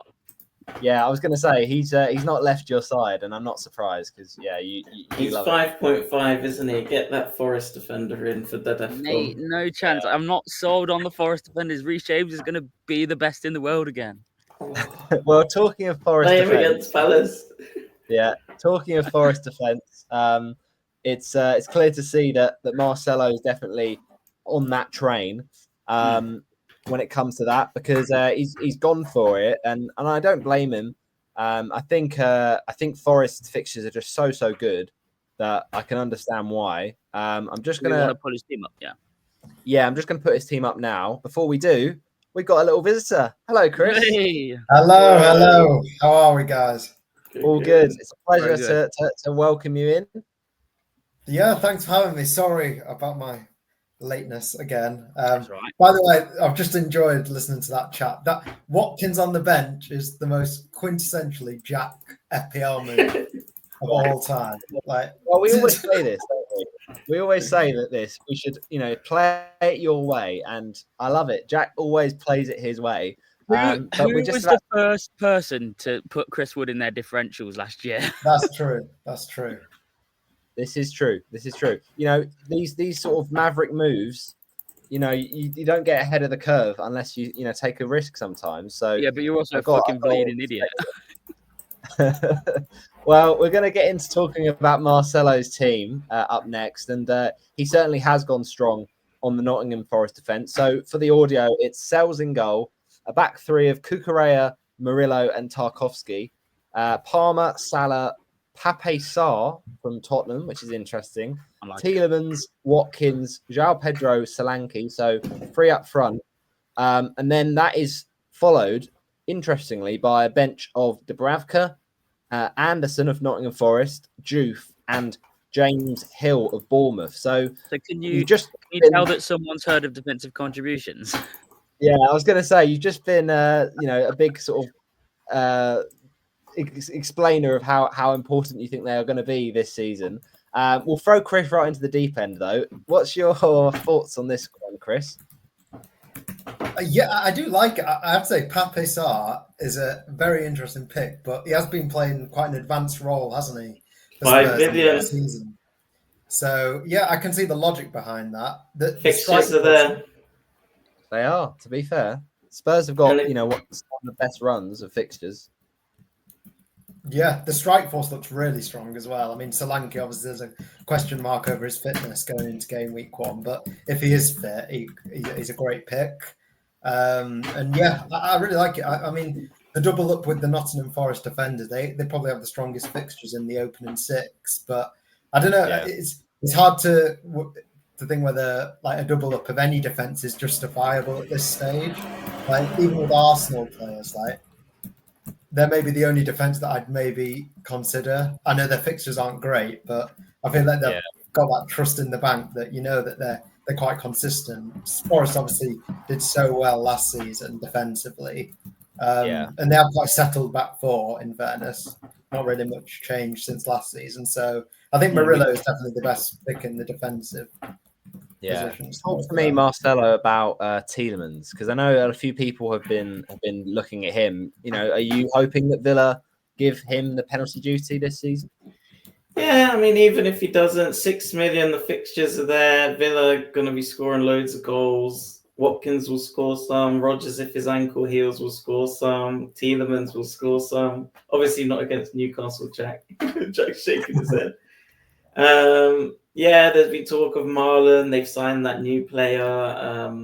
Yeah, I was going to say he's not left your side, and I'm not surprised because he's 5.5, isn't he? Get that Forest defender in for the Mate, no chance. I'm not sold on the Forest defenders. Reece James is going to be the best in the world again. Well, talking of Forest defense against Palace. Yeah, talking of Forest defense, it's clear to see that Marcello is definitely on that train when it comes to that, because he's gone for it, and I don't blame him. I think Forest fixtures are just so good that I can understand why. I'm just gonna want to pull his team up, yeah, I'm just gonna put his team up now. Before we do, we've got a little visitor. Hello, Chris. Hey. Hello. How are we, guys? All good. It's a pleasure to welcome you in. Yeah, thanks for having me. Sorry about my lateness again. That's right. By the way, I've just enjoyed listening to that chat. That Watkins on the bench is the most quintessentially Jack FPL move of all time. Like, well, we always say this, don't we? We always say that we should, play it your way, and I love it. Jack always plays it his way. Who was the first person to put Chris Wood in their differentials last year? That's true. This is true. These sort of maverick moves, you don't get ahead of the curve unless you take a risk sometimes. So yeah, but you're also a fucking bleeding idiot. Well, we're going to get into talking about Marcello's team up next, and he certainly has gone strong on the Nottingham Forest defence. So for the audio, it's Sells in goal, a back three of Cucurella, Murillo, and Tarkowski, Palmer, Salah, Pape Sarr from Tottenham, which is interesting. Tielemans, Watkins, João Pedro, Solanke. So 3 up front. And then that is followed, interestingly, by a bench of Dubravka, Anderson of Nottingham Forest, Juve, and James Hill of Bournemouth. So can you tell that someone's heard of defensive contributions? Yeah, I was going to say you've just been a big sort of explainer of how important you think they are going to be this season. We'll throw Chris right into the deep end, though. What's your thoughts on this one, Chris? Yeah, I do like it. I have to say, Pape Sarr is a very interesting pick, but he has been playing quite an advanced role, hasn't he? 5 million. Season. So, yeah, I can see the logic behind that. The fixtures are there. They are, to be fair. Spurs have got, some of the best runs of fixtures. Yeah, the strike force looks really strong as well. I mean, Solanke, obviously, there's a question mark over his fitness going into game week 1, but if he is fit, he's a great pick. And yeah, I really like it. I mean, the double up with the Nottingham Forest defenders, they probably have the strongest fixtures in the opening 6, but I don't know. Yeah. It's hard to think whether like a double up of any defense is justifiable at this stage. Like even with Arsenal players, like they're maybe the only defense that I'd maybe consider. I know their fixtures aren't great, but I feel like they've got that trust in the bank that that they're quite consistent. Forest obviously did so well last season defensively, and they have quite settled back 4. In fairness, not really much change since last season. So I think Murillo is definitely the best pick in the defensive. Yeah, talk to me, Marcello, about Tielemans, because I know a few people have been looking at him. Are you hoping that Villa give him the penalty duty this season? Yeah, I mean, even if he doesn't, 6 million, the fixtures are there. Villa are going to be scoring loads of goals. Watkins will score some. Rodgers, if his ankle heals, will score some. Tielemans will score some. Obviously not against Newcastle, Jack. Jack's shaking his head. Yeah, there's been talk of Marlon. They've signed that new player.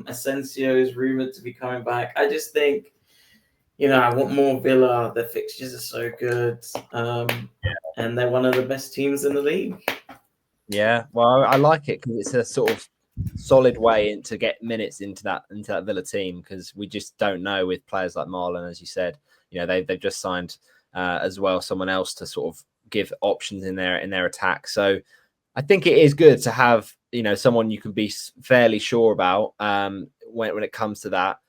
Asensio is rumored to be coming back. I just think, I want more Villa. Their fixtures are so good. And they're one of the best teams in the league. Yeah, well, I like it because it's a sort of solid way to get minutes into that Villa team, because we just don't know with players like Marlon, as you said. They've just signed as well someone else to sort of give options in their attack. So I think it is good to have someone you can be fairly sure about when it comes to that.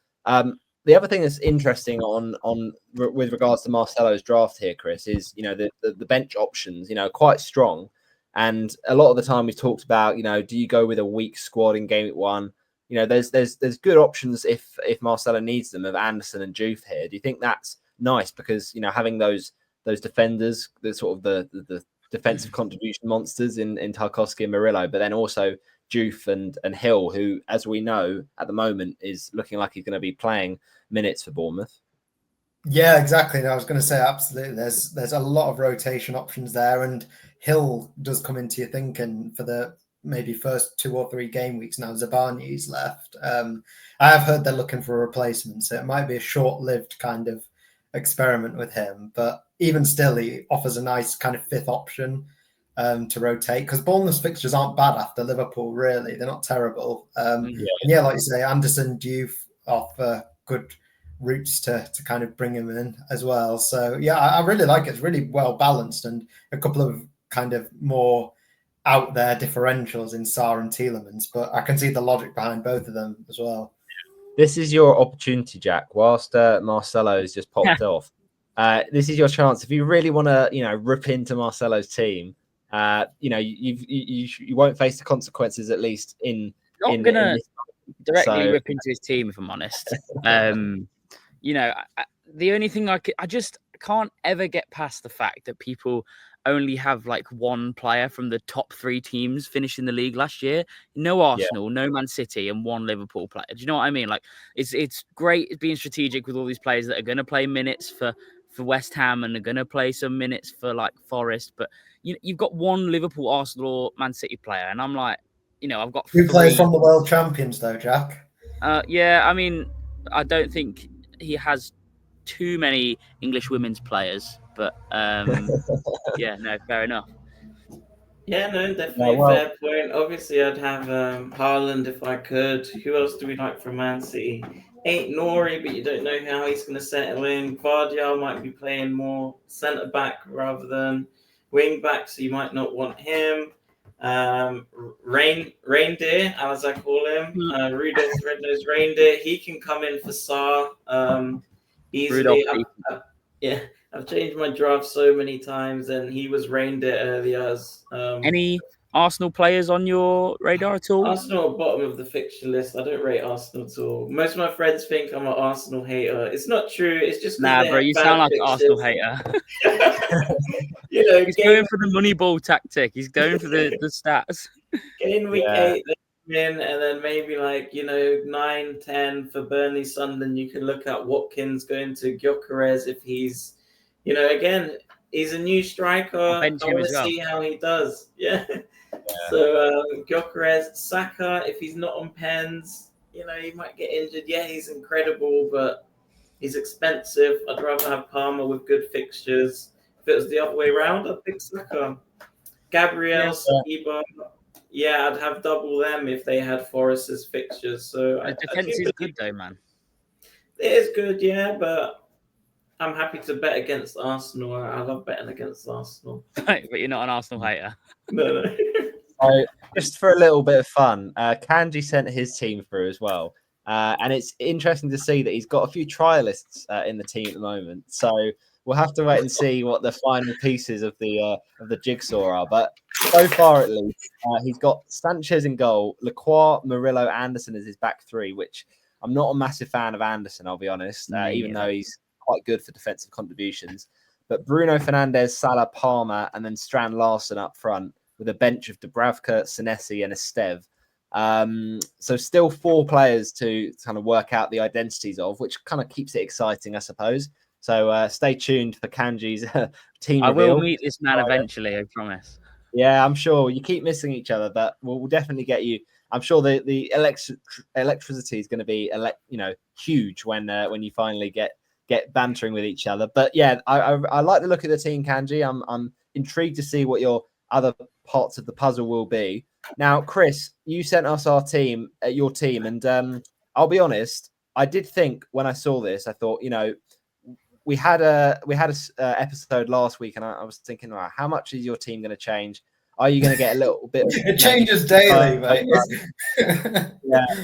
the other thing that's interesting on with regards to Marcello's draft here, Chris, is the bench options, quite strong. And a lot of the time we've talked about, do you go with a weak squad in game week 1? There's good options if Marcello needs them, of Anderson and Juve here. Do you think that's nice because having those defenders, the sort of the defensive contribution monsters in Tarkowski and Murillo, but then also Juve and Hill, who, as we know at the moment, is looking like he's going to be playing minutes for Bournemouth? Yeah, exactly. I was going to say absolutely. There's a lot of rotation options there, and Hill does come into your thinking for the maybe first 2 or 3 game weeks now. Zabani's left. I have heard they're looking for a replacement, so it might be a short-lived kind of experiment with him. But even still, he offers a nice kind of 5th option to rotate, because Bournemouth's fixtures aren't bad after Liverpool, really. They're not terrible. And yeah, like you say, Anderson, Diouf offer good routes to kind of bring him in as well. So yeah, I really like it. It's really well balanced, and a couple of kind of more out there differentials in Sarr and Tielemans, but I can see the logic behind both of them as well. This is your opportunity, Jack. Whilst Marcello's just popped off, this is your chance. If you really want to, rip into Marcello's team, you won't face the consequences, at least in directly rip into his team, if I'm honest. The only thing I just can't ever get past the fact that people only have like one player from the top 3 teams finishing the league last year. No Arsenal, no Man City, and 1 Liverpool player. Do you know what I mean? Like, it's great being strategic with all these players that are going to play minutes for West Ham and are going to play some minutes for like Forest, but you've got 1 Liverpool, Arsenal, or Man City player, and I'm like, I've got 2 players from the world champions, though, Jack. Yeah, I mean, I don't think he has too many English women's players, but yeah, no, fair enough. Yeah, no, definitely a fair point. Obviously, I'd have Haaland if I could. Who else do we like from Man City? Ain't Nori, but you don't know how he's going to settle in. Vardial might be playing more centre back rather than wing back, so you might not want him. Reindeer, as I call him, Rudolph Red-Nosed Reindeer. He can come in for Sarr easily. I've changed my draft so many times, and he was Reindeer earlier. Any Arsenal players on your radar at all? Arsenal are bottom of the fixture list. I don't rate Arsenal at all. Most of my friends think I'm an Arsenal hater. It's not true. It's just bro, you sound like an Arsenal hater. He's going for the money ball tactic. He's going for the stats. Game week 8, in, and then maybe 9, 10 for Burnley, Sunderland. You can look at Watkins going to Gyökeres if he's, again, he's a new striker. I want to see how he does. Yeah. So Gyökeres, Saka, if he's not on pens, he might get injured. Yeah, he's incredible, but he's expensive. I'd rather have Palmer with good fixtures. If it was the other way around, I'd pick Saka. Gabriel, Saliba. Yeah, I'd have double them if they had Forest's fixtures. So the defense is good though, man. It is good, yeah, but I'm happy to bet against Arsenal. I love betting against Arsenal. But you're not an Arsenal hater. No. So just for a little bit of fun, Kanji sent his team through as well. And it's interesting to see that he's got a few trialists in the team at the moment. So we'll have to wait and see what the final pieces of the jigsaw are. But so far, at least, he's got Sanchez in goal, Lacroix, Murillo, Anderson as his back 3, which I'm not a massive fan of Anderson, I'll be honest, even though he's quite good for defensive contributions. But Bruno Fernandes, Salah, Palmer, and then Strand Larson up front with a bench of Dubravka, Senesi, and Estev. So still 4 players to kind of work out the identities of, which kind of keeps it exciting, I suppose. So stay tuned for Kanji's team I reveal. will meet this man eventually, I promise. Yeah, I'm sure. You keep missing each other, but we'll definitely get you. I'm sure the electricity is going to be huge when you finally get bantering with each other. But yeah, I like the look of the team, Kanji. I'm intrigued to see what your other parts of the puzzle will be. Now, Chris, you sent us your team, and I'll be honest, I did think when I saw this, I thought, we had a episode last week, and I was thinking, right, how much is your team going to change? Are you going to get a little bit? It changes daily, mate. Yeah.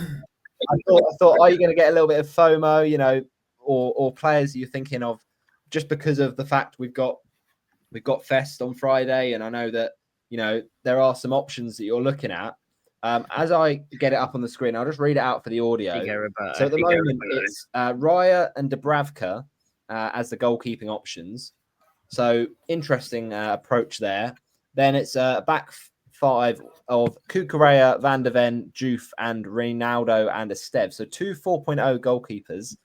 I thought, are you going to get a little bit of FOMO, you know, or players you're thinking of just because of the fact we've got Fest on Friday, and I know that, you know, there are some options that you're looking at. As I get it up on the screen, I'll just read it out for the audio. So at the moment, it's Raya and Dubravka as the goalkeeping options. So interesting approach there. Then it's a back five of Cucurella, Van der Ven, Juve, and Ronaldo and Esteve. So 2 4.0 goalkeepers.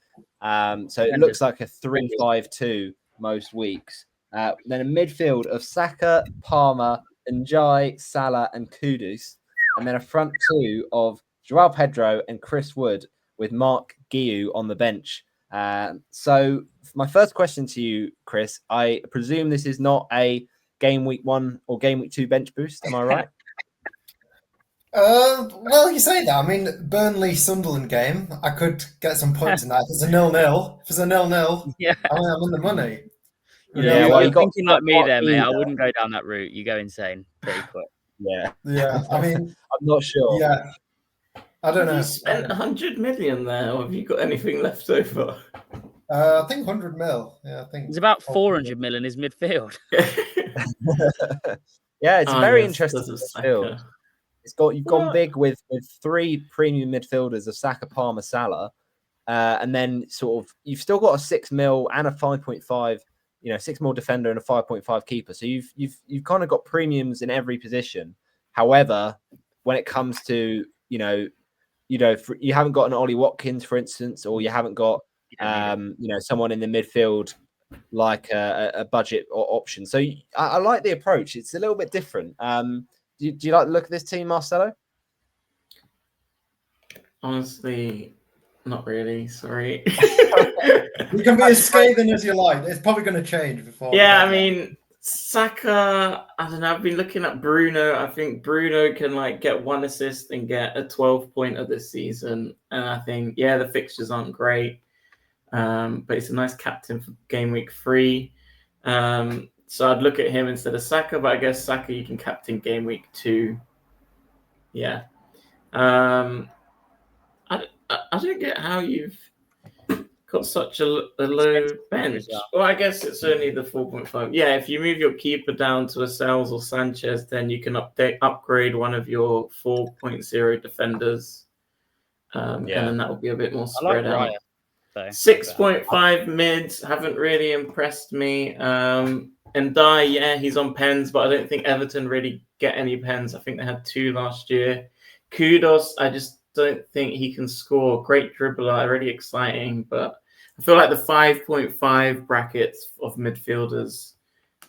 So it looks like a 3-5-2 most weeks. Then a midfield of Saka, Palmer, Njai, Salah, and Kudus. And then a front two of Joao Pedro and Chris Wood with Mark Guiu on the bench. So my first question to you, Chris, I presume this is not a game week 1 or game week 2 bench boost. Am I right? Well, you say that. I mean, Burnley Sunderland game, I could get some points in that. If it's a 0-0, yeah, I'm in the money. Yeah, well, you're thinking like me there, mate. I wouldn't go down that route. You go insane pretty quick. Yeah. I mean, I'm not sure. Yeah, I don't know. Have you spent 100 million there, or have you got anything left over? I think 100 mil. Yeah, I think it's about 400 mil in his midfield. Yeah, it's a very interesting midfield. You've gone big with 3 premium midfielders of Saka, Palmer, Salah, and then sort of you've still got a 6 mil and a 5.5. 6 mil defender and a 5.5 keeper. So you've kind of got premiums in every position. However, when it comes to you haven't got an Ollie Watkins, for instance, or you haven't got someone in the midfield like a budget or option. So I like the approach. It's a little bit different. Do you like the look of this team, Marcello? Honestly, not really. Sorry. You can be as scathing as you like. It's probably going to change before. Yeah, I mean, Saka, I don't know. I've been looking at Bruno. I think Bruno can get 1 assist and get a 12-pointer this season. And I think, the fixtures aren't great. But he's a nice captain for game week 3. So I'd look at him instead of Saka, but I guess Saka you can captain game week 2. Yeah. I don't get how you've got such a low bench. Well, I guess it's only the 4.5. Yeah, if you move your keeper down to a Sales or Sanchez, then you can upgrade one of your 4.0 defenders. And then that will be a bit more spread out. 6.5 mids haven't really impressed me. And Dye, he's on pens, but I don't think Everton really get any pens. I think they had 2 last year. Kudos, I just don't think he can score. Great dribbler, really exciting, but I feel like the 5.5 brackets of midfielders,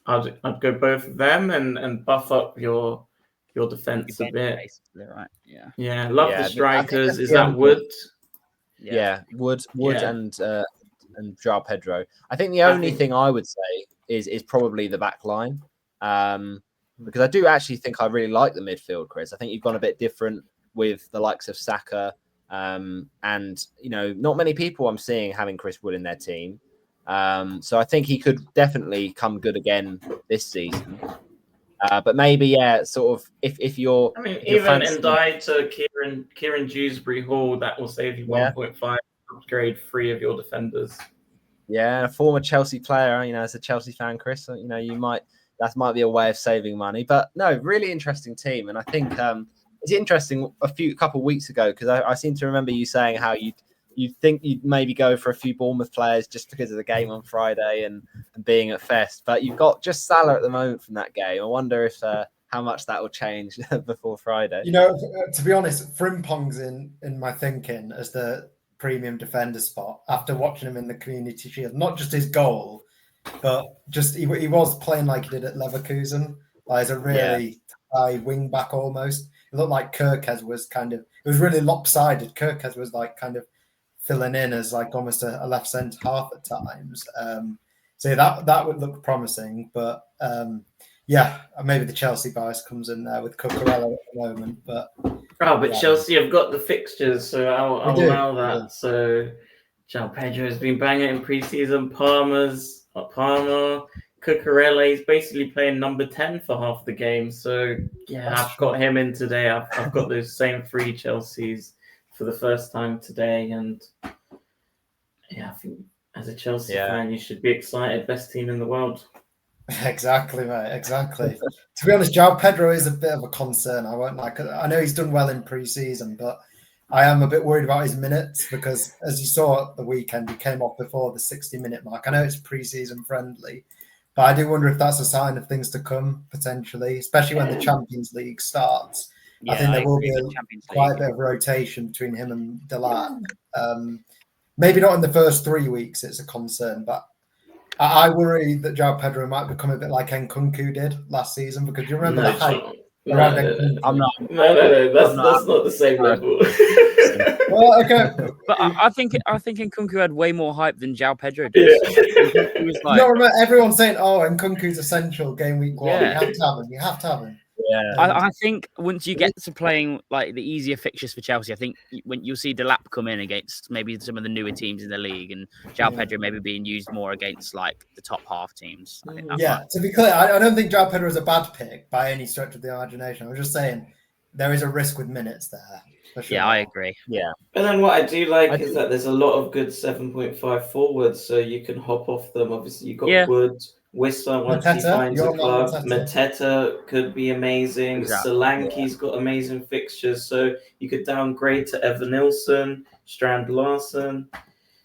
I'd go both of them and buff up your defense a bit. Right. Yeah. Love the strikers. Is that Wood? Yeah, Wood and Joao Pedro. I think the only thing I would say is probably the back line. Because I do actually think I really like the midfield, Chris. I think you've gone a bit different with the likes of Saka, and not many people I'm seeing having Chris Wood in their team. So I think he could definitely come good again this season. But maybe, sort of if you're. I mean, even Ndiaye to Kieran Dewsbury Hall, that will save you 1.5 upgrade 3 of your defenders. Yeah, a former Chelsea player, as a Chelsea fan, Chris, that might be a way of saving money. But no, really interesting team, and I think. It's interesting. A couple of weeks ago, because I seem to remember you saying how you think you'd maybe go for a few Bournemouth players just because of the game on Friday and being at Fest, but you've got just Salah at the moment from that game. I wonder if how much that will change before Friday. To be honest, Frimpong's in my thinking as the premium defender spot after watching him in the Community Shield. Not just his goal, but just he was playing like he did at Leverkusen. As a really high wing back almost. It looked like Kirkes was it was really lopsided. Kirkes was kind of filling in as almost a left centre half at times. So that would look promising, but maybe the Chelsea bias comes in there with Cucurella at the moment. But Chelsea have got the fixtures, so I'll allow that. Yeah. So Joao Pedro has been banging in pre-season. Palmer. Cucurella, he's basically playing number 10 for half the game. So, I've got him in today. I've got those same 3 Chelseas for the first time today. And yeah, I think as a Chelsea fan, you should be excited. Best team in the world. Exactly, mate. Exactly. To be honest, João Pedro is a bit of a concern. I won't like. I know he's done well in pre-season, but I am a bit worried about his minutes because, as you saw at the weekend, he came off before the 60-minute mark. I know it's pre-season friendly, but I do wonder if that's a sign of things to come potentially, especially when the Champions League starts. Yeah, I think there will be quite a League. bit of rotation between him and Delac. Maybe not in the first 3 weeks; it's a concern, but I worry that João Pedro might become a bit like Nkunku did last season, because you remember the hype around Nkunku. I'm not. No. That's not the same level. Well, okay, but I think Nkunku had way more hype than João Pedro does. Yeah. He was like, no, remember everyone's saying, "Oh, Nkunku's essential game week 1. Yeah. You have to have him. You have to have him." Yeah. I think once you get to playing like the easier fixtures for Chelsea, I think when you'll see Delap come in against maybe some of the newer teams in the league, and João Pedro maybe being used more against like the top half teams. I think that's right. To be clear, I don't think João Pedro is a bad pick by any stretch of the imagination. I'm just saying there is a risk with minutes there. For sure. Yeah, I agree. Yeah. But then what I do like is that there's a lot of good 7.5 forwards, so you can hop off them. Obviously, you've got Wood, Wissa once he finds a club. Mateta could be amazing. Exactly. Solanke's got amazing fixtures, so you could downgrade to Evan Nilsson, Strand Larsen.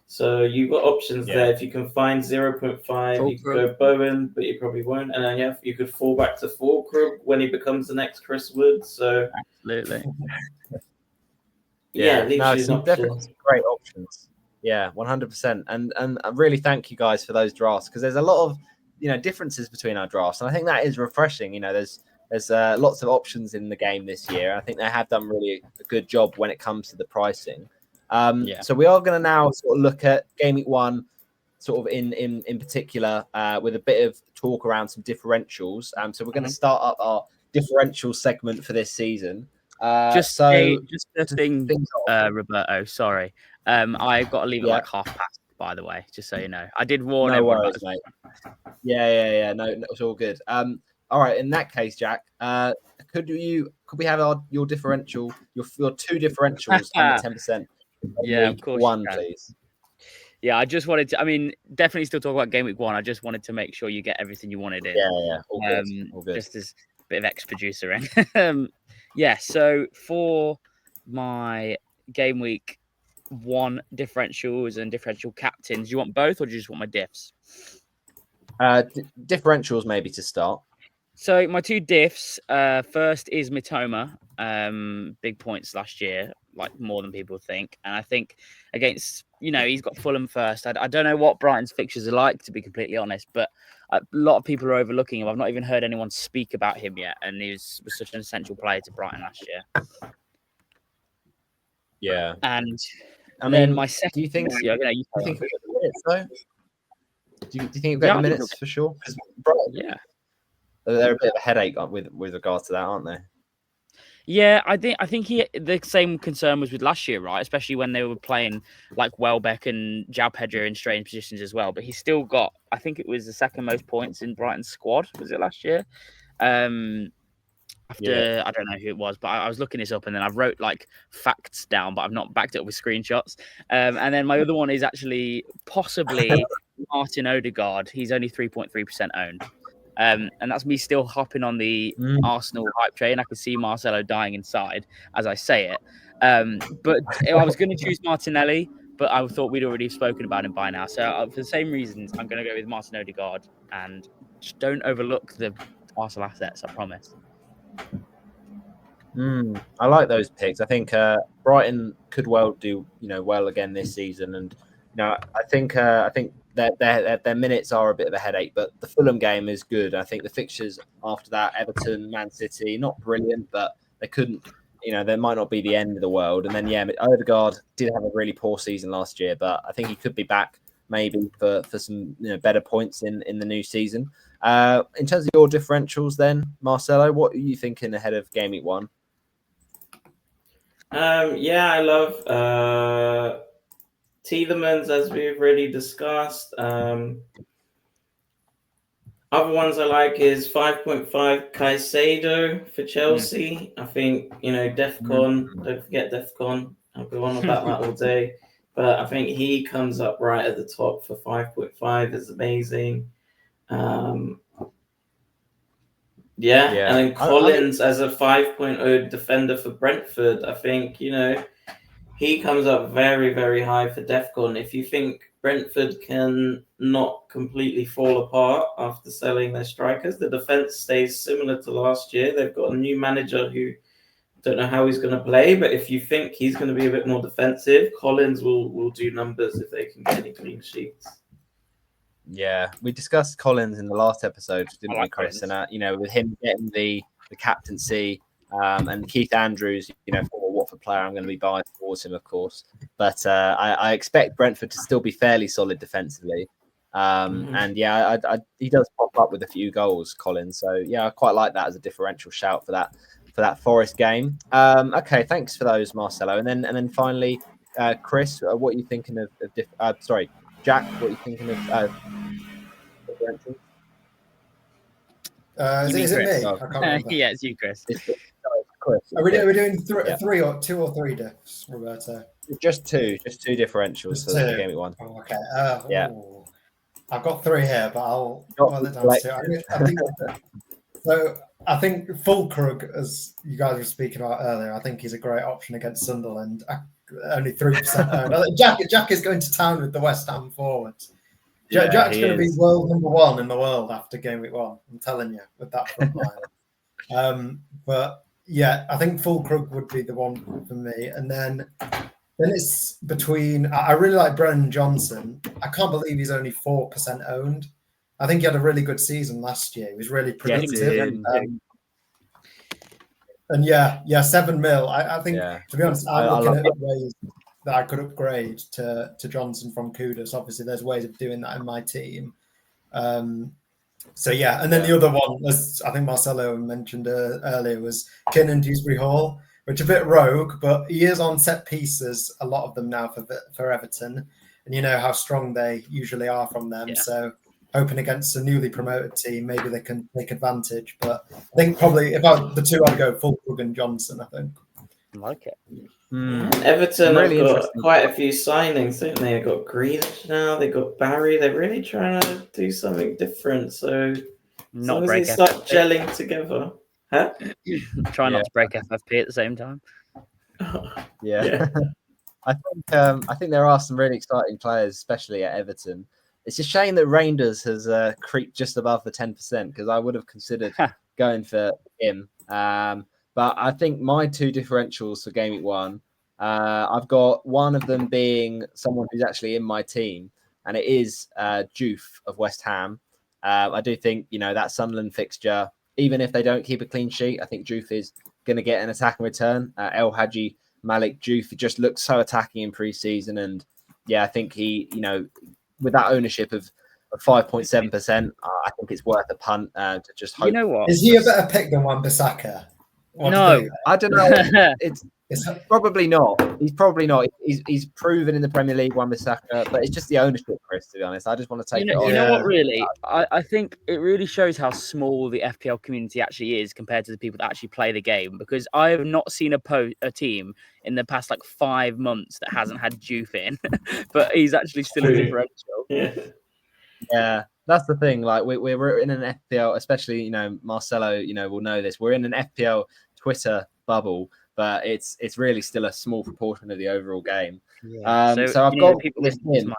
So you've got options there. If you can find 0.5, you could go Bowen, but you probably won't. And then you could fall back to Fulcrum when he becomes the next Chris Wood. So absolutely. Definitely great options. Yeah, 100%. And I really thank you guys for those drafts, because there's a lot of differences between our drafts, and I think that is refreshing. There's lots of options in the game this year. I think they have done really a good job when it comes to the pricing. So we are going to now sort of look at Game Week 1, sort of in particular, with a bit of talk around some differentials. So we're going to start up our differential segment for this season. Just a thing, Roberto. Sorry, I've got to leave it like half past. By the way, just so you know, I did warn everyone. No worries, mate. Yeah. No, it's all good. All right. In that case, Jack, could we have your differential, your two differentials under 10%? Yeah, of course. One, please. Yeah, I just wanted to. I mean, definitely still talk about Game Week 1. I just wanted to make sure you get everything you wanted in. Yeah. All good. Just as a bit of ex-producer in. Yeah, so for my Game Week 1 differentials and differential captains, do you want both or do you just want my diffs? Differentials maybe to start. So my two diffs, first is Mitoma, big points last year, like more than people think. And I think against, he's got Fulham first. I don't know what Brighton's fixtures are like, to be completely honest, but a lot of people are overlooking him. I've not even heard anyone speak about him yet, and he was such an essential player to Brighton last year. Yeah. And I then mean, my second... Do you think you he'll get the minutes, though? Do you think he'll get the minutes for sure? Yeah. They're a bit of a headache with regards to that, aren't they? Yeah, I think the same concern was with last year, right? Especially when they were playing like Welbeck and João Pedro in strange positions as well. But he still got, I think it was the second most points in Brighton's squad. Was it last year? I don't know who it was, but I was looking this up and then I wrote like facts down, but I've not backed it up with screenshots. And then my other one is actually possibly Martin Odegaard. He's only 3.3% owned. And that's me still hopping on the Arsenal hype train. I can see Marcello dying inside as I say it. But I was going to choose Martinelli, but I thought we'd already spoken about him by now. So for the same reasons, I'm going to go with Martin Odegaard. And just don't overlook the Arsenal assets, I promise. I like those picks. I think Brighton could well do well again this season, and I think their minutes are a bit of a headache, but the Fulham game is good. I think the fixtures after that, Everton, Man City, not brilliant, but they couldn't. There might not be the end of the world. And then Odegaard did have a really poor season last year, but I think he could be back maybe for some better points in the new season. In terms of your differentials, then Marcello, what are you thinking ahead of Game Week 1? I love Tielemans, as we've already discussed. Other ones I like is 5.5 Caicedo for Chelsea. I think, Defcon, don't forget Defcon. I'll go on about that all day. But I think he comes up right at the top for 5.5 is amazing. Yeah, and then Collins as a 5.0 defender for Brentford. I think, he comes up very, very high for DEFCON. If you think Brentford can not completely fall apart after selling their strikers, the defence stays similar to last year. They've got a new manager who don't know how he's going to play, but if you think he's going to be a bit more defensive, Collins will do numbers if they can get any clean sheets. Yeah, we discussed Collins in the last episode, didn't we, Chris? Collins. And with him getting the captaincy, and Keith Andrews, former Watford player, I'm going to be biased towards him, of course. But I expect Brentford to still be fairly solid defensively. And yeah, he does pop up with a few goals, Collins. So yeah, I quite like that as a differential shout for that Forest game. Okay, thanks for those, Marcello. And then finally, Chris, what are you thinking of? Sorry, Jack, what are you thinking of? Differentials? Is it me? Oh. I can't remember. Yeah, it's you, Chris. It's Chris. Are we doing three or two or three diffs, Roberto? Just two differentials for the game week 1. Oh, okay. Yeah. Ooh. I've got 3 here, but I'll boil it down to 2. I think Fulkrug, as you guys were speaking about earlier, I think he's a great option against Sunderland. Only 3% owned. I think Jack is going to town with the West Ham forwards. Yeah, Jack's going to be world number 1 in the world after game week 1. I'm telling you, with that front line. But yeah, I think Fulkrug would be the one for me. And then it's between. I really like Brennan Johnson. I can't believe he's only 4% owned. I think he had a really good season last year. He was really productive. And yeah, 7 mil. I think, to be honest, I'm looking at ways that I could upgrade to Johnson from Kudus. Obviously, there's ways of doing that in my team. So yeah, and then the other one, as I think Marcello mentioned earlier, was Kinnan Dewsbury Hall, which is a bit rogue, but he is on set pieces, a lot of them now for Everton, and you know how strong they usually are from them. Yeah. So hoping against a newly promoted team, maybe they can take advantage. But I think probably the 2 I'd go Fulkrug and Johnson. I think. I like it. Everton really have got quite a few signings, don't they? They've got Grealish now, they've got Barry. They're really trying to do something different. So not break FFP. Start gelling together. Huh? Try not to break FFP at the same time. Yeah. I think there are some really exciting players, especially at Everton. It's a shame that Reinders has creeped just above the 10% because I would have considered going for him. But I think my 2 differentials for game week 1, I've got one of them being someone who's actually in my team, and it is Juve of West Ham. I do think, that Sunderland fixture, even if they don't keep a clean sheet, I think Juve is going to get an attacking return. El Hadji Malik Juve just looks so attacking in pre-season. And yeah, I think he, with that ownership of 5.7%, I think it's worth a punt to just hope. You know what? Is he a better pick than Wan-Bissaka? No, I don't know. It's probably not. He's probably not. He's proven in the Premier League, Wan-Bissaka, but it's just the ownership, Chris, to be honest. I just want to take it on. You know what, really? I think it really shows how small the FPL community actually is compared to the people that actually play the game, because I have not seen a team in the past 5 months that hasn't had Juve in, but he's actually still a differential. Yeah. That's the thing. We're in an FPL, especially Marcello, will know this. We're in an FPL Twitter bubble, but it's really still a small proportion of the overall game. Yeah. So I've got with him.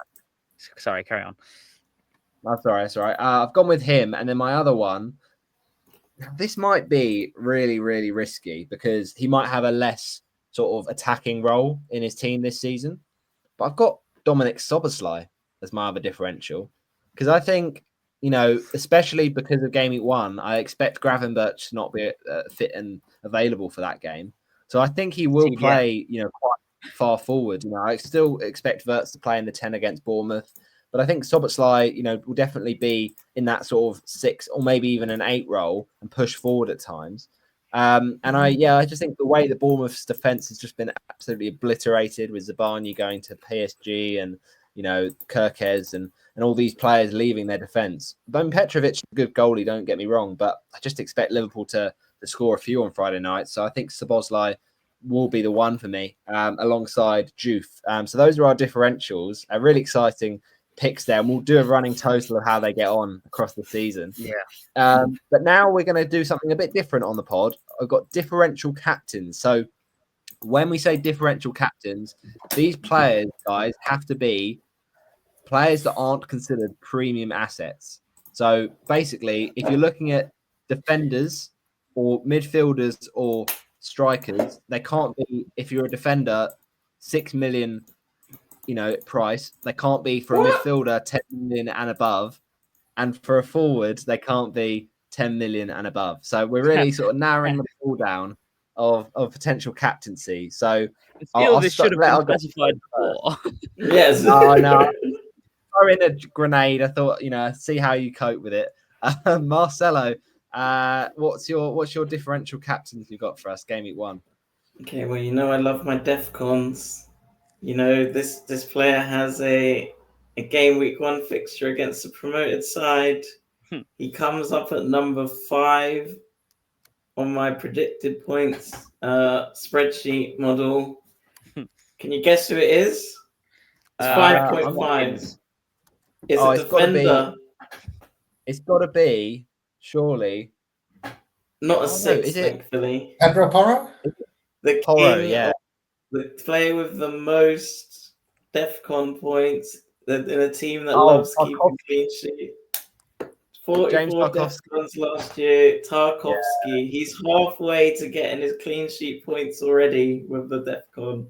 Sorry, carry on. That's all right. I've gone with him, and then my other one. This might be really, really risky because he might have a less sort of attacking role in his team this season. But I've got Dominic Szoboszlai as my other differential. Because I think, especially because of game week 1, I expect Gravenberch to not be fit and available for that game. So I think he will play, quite far forward. I still expect Wirtz to play in the 10 against Bournemouth. But I think Szoboszlai, will definitely be in that sort of 6 or maybe even an 8 role and push forward at times. And I just think the way the Bournemouth's defence has just been absolutely obliterated with Zabani going to PSG and, Kirkes and all these players leaving their defence. Petrovic is a good goalie, don't get me wrong, but I just expect Liverpool to score a few on Friday night. So I think Szoboszlai will be the one for me, alongside Juve. So those are our differentials. Really exciting picks there, and we'll do a running total of how they get on across the season. Yeah. But now we're going to do something a bit different on the pod. I've got differential captains. So when we say differential captains, these players, guys, have to be players that aren't considered premium assets. So basically, if you're looking at defenders or midfielders or strikers, they can't be, if you're a defender, 6 million, price. They can't be for a midfielder 10 million and above. And for a forward, they can't be 10 million and above. So we're really sort of narrowing the pool down of potential captaincy. So I feel this should have been specified before. Yes. No, throw in a grenade. I thought, see how you cope with it. Marcello, what's your differential captains you got for us, game week 1? Okay, well, I love my DEFCONs. This player has a game week 1 fixture against the promoted side. He comes up at number 5 on my predicted points spreadsheet model. Can you guess who it is? It's 5.5. It's a defender. It's got to be, surely. Not a 6, thankfully. Pedro Porro? The Porro, king, yeah. the player with the most DEFCON points in a team that loves keeping clean sheet. 44 DEFCONs last year. Tarkovsky. Yeah. He's halfway to getting his clean sheet points already with the DEFCON.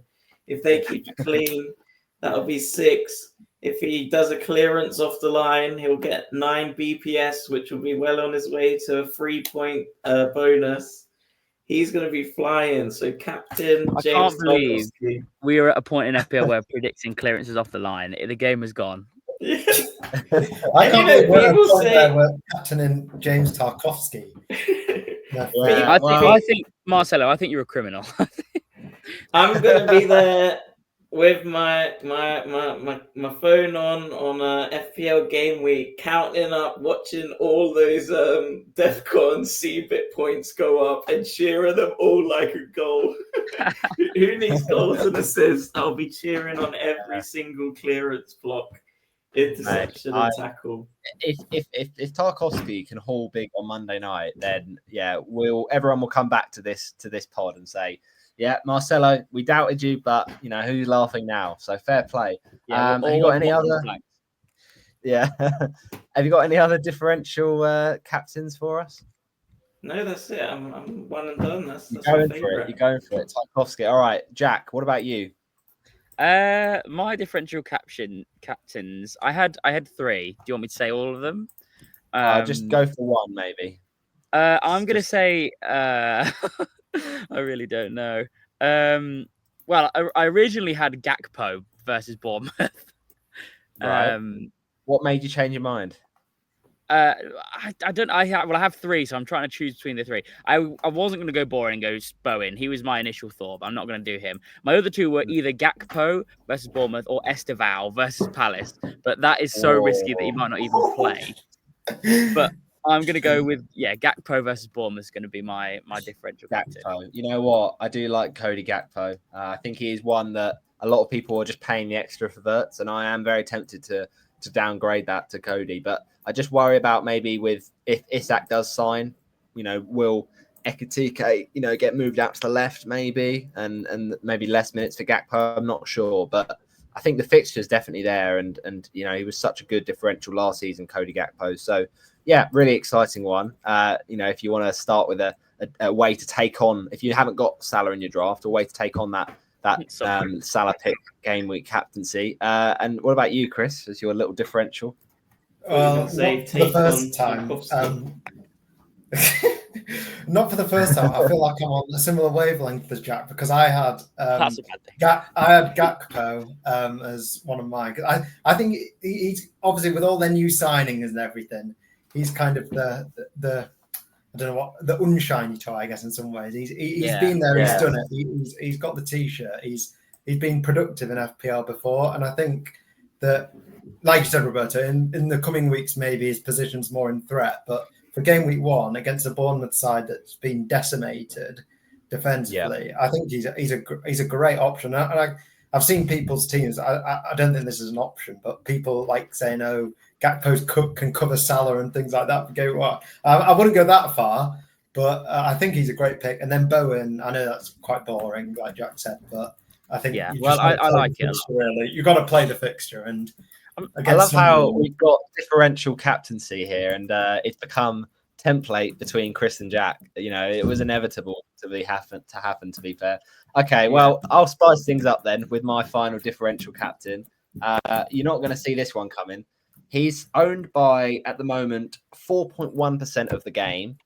If they keep it clean, that'll be 6. If he does a clearance off the line, he'll get 9 BPS, which will be well on his way to a 3-point bonus. He's going to be flying. So, Captain James. I can't believe we are at a point in FPL where predicting clearances off the line. The game has gone. I can't believe we're captaining James Tarkovsky. I think Marcello, I think you're a criminal. I'm going to be there with my phone on FPL game week, counting up, watching all those DEFCON CBIT points go up and cheering them all like a goal. Who needs goals and assists? I'll be cheering on every single clearance block, interception, and tackle. If Tarkovsky can haul big on Monday night, then everyone will come back to this pod and say, yeah, Marcello, we doubted you, but who's laughing now? So fair play. Yeah, have you got any other? Yeah, have you got any other differential captains for us? No, that's it. I'm one and done. That's You're going for it. Tarkovsky. All right, Jack. What about you? My differential captains. I had 3. Do you want me to say all of them? Just go for one, maybe. I'm gonna say. I really don't know. Well, I originally had Gakpo versus Bournemouth. Right. What made you change your mind? I don't. I have 3, so I'm trying to choose between the 3. I wasn't going to go boring and go Bowen. He was my initial thought, but I'm not going to do him. My other 2 were either Gakpo versus Bournemouth or Esteval versus Palace, but that is so risky that he might not even play. But I'm going to go with, Gakpo versus Bournemouth is going to be my differential captain. You know what? I do like Cody Gakpo. I think he is one that a lot of people are just paying the extra for verts, and I am very tempted to downgrade that to Cody. But I just worry about maybe with if Isak does sign, will Ekitike, get moved out to the left maybe, and maybe less minutes for Gakpo. I'm not sure, but I think the fixture is definitely there, and he was such a good differential last season, Cody Gakpo. So yeah, really exciting one. If you want to start with a way to take on, if you haven't got Salah in your draft, a way to take on that Salah pick game week captaincy. And what about you, Chris? As your little differential? Not for the first time. Not for the first time. I feel like I'm on a similar wavelength as Jack because I had Gakpo as one of mine. I think he's obviously with all their new signings and everything. He's kind of the I don't know what the unshiny toy, I guess, in some ways. He's been there, he's done it. He's got the t-shirt. He's been productive in FPL before, and I think that, like you said, Roberto, in the coming weeks, maybe his position's more in threat. But for game week 1 against a Bournemouth side that's been decimated, defensively. I think he's a great option. I've seen people's teams. I don't think this is an option, but people like saying, "Oh, Gakpo can cover Salah and things like that." I wouldn't go that far, but I think he's a great pick. And then Bowen, I know that's quite boring, like Jack said, but I think I like it a lot. Really, you've got to play the fixture, and I love how we've got differential captaincy here, and it's become template between Chris and Jack. You know, it was inevitable to happen. To be fair, okay. Well, I'll spice things up then with my final differential captain. You're not going to see this one coming. He's owned by at the moment 4.1% of the game.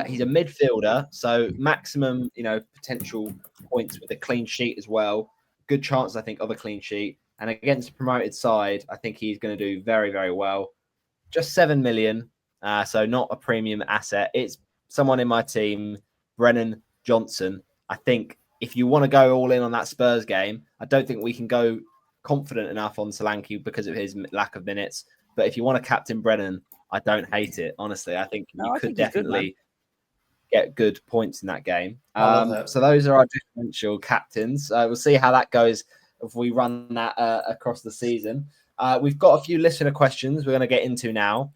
He's a midfielder, so maximum, potential points with a clean sheet as well. Good chance, I think, of a clean sheet. And against a promoted side, I think he's going to do very, very well. Just 7 million, so not a premium asset. It's someone in my team, Brennan Johnson. I think if you want to go all in on that Spurs game, I don't think we can go confident enough on Solanke because of his lack of minutes. But if you want to captain Brennan, I don't hate it. Honestly, I think you could definitely get good points in that game. So those are our differential captains. We'll see how that goes if we run that across the season. We've got a few listener questions we're going to get into now.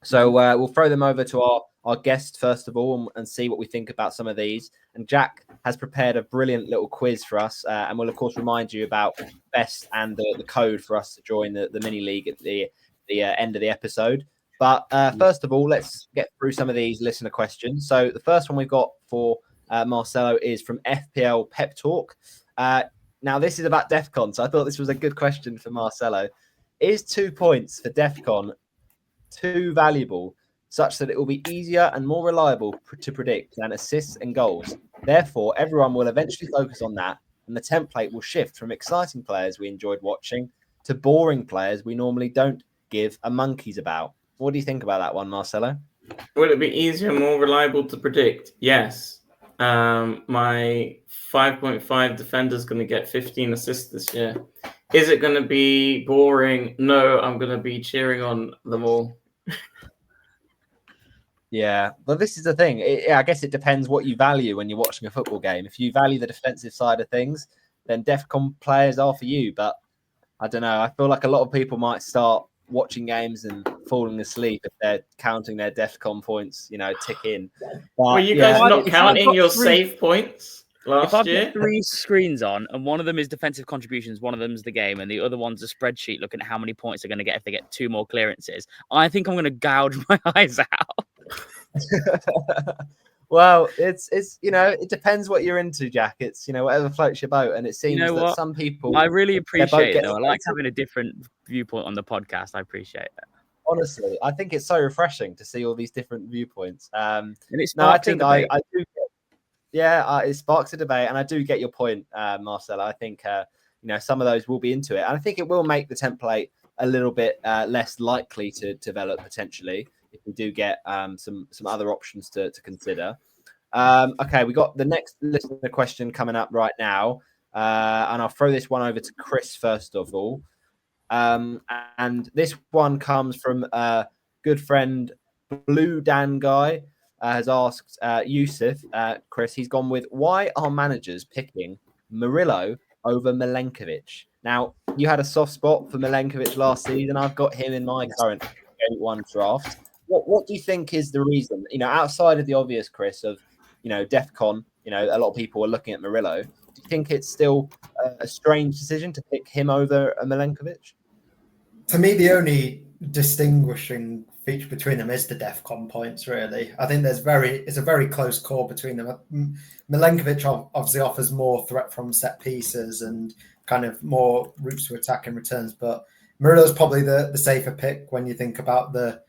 So we'll throw them over to our guest first of all and see what we think about some of these. And Jack has prepared a brilliant little quiz for us. And we'll, of course, remind you about best and the code for us to join the mini league at the end of the episode. But first of all, let's get through some of these listener questions. So the first one we've got for Marcello is from FPL Pep Talk. Now, this is about DEFCON, so I thought this was a good question for Marcello. Is 2 points for DEFCON too valuable, such that it will be easier and more reliable to predict than assists and goals? Therefore, everyone will eventually focus on that, and the template will shift from exciting players we enjoyed watching to boring players we normally don't give a monkey's about. What do you think about that one, Marcello? Will it be easier and more reliable to predict? Yes. My 5.5 defender is going to get 15 assists this year. Is it going to be boring? No, I'm going to be cheering on them all. Yeah, but this is the thing. I guess it depends what you value when you're watching a football game. If you value the defensive side of things, then DEFCON players are for you. But I don't know. I feel like a lot of people might start watching games and falling asleep if they're counting their DEFCON points, tick in. But, were you guys not counting your save points last year? If I've got 3 screens on and one of them is defensive contributions, one of them is the game, and the other one's a spreadsheet looking at how many points they're going to get if they get 2 more clearances, I think I'm going to gouge my eyes out. Well, it's it depends what you're into, Jack. It's whatever floats your boat, and it seems that some people. I really appreciate it. Though. I like having a different viewpoint on the podcast. I appreciate it. Honestly, I think it's so refreshing to see all these different viewpoints. And it's I think I do. It sparks a debate, and I do get your point, Marcelo. I think some of those will be into it, and I think it will make the template a little bit less likely to develop potentially if we do get some other options to consider. Okay, we got the next listener question coming up right now, and I'll throw this one over to Chris first of all. And this one comes from good friend Blue Dan Guy. Has asked Yusuf, Chris, he's gone with, why are managers picking Murillo over Milenkovic? Now, you had a soft spot for Milenkovic last season. I've got him in my current GW1 draft. What do you think is the reason? Outside of the obvious, Chris, of DEFCON, a lot of people are looking at Murillo. Do you think it's still a strange decision to pick him over a Milenkovic? To me, the only distinguishing feature between them is the DEFCON points, really. I think it's a very close call between them. Milenkovic obviously offers more threat from set pieces and kind of more routes to attack and returns, but Murillo's probably the safer pick when you think about the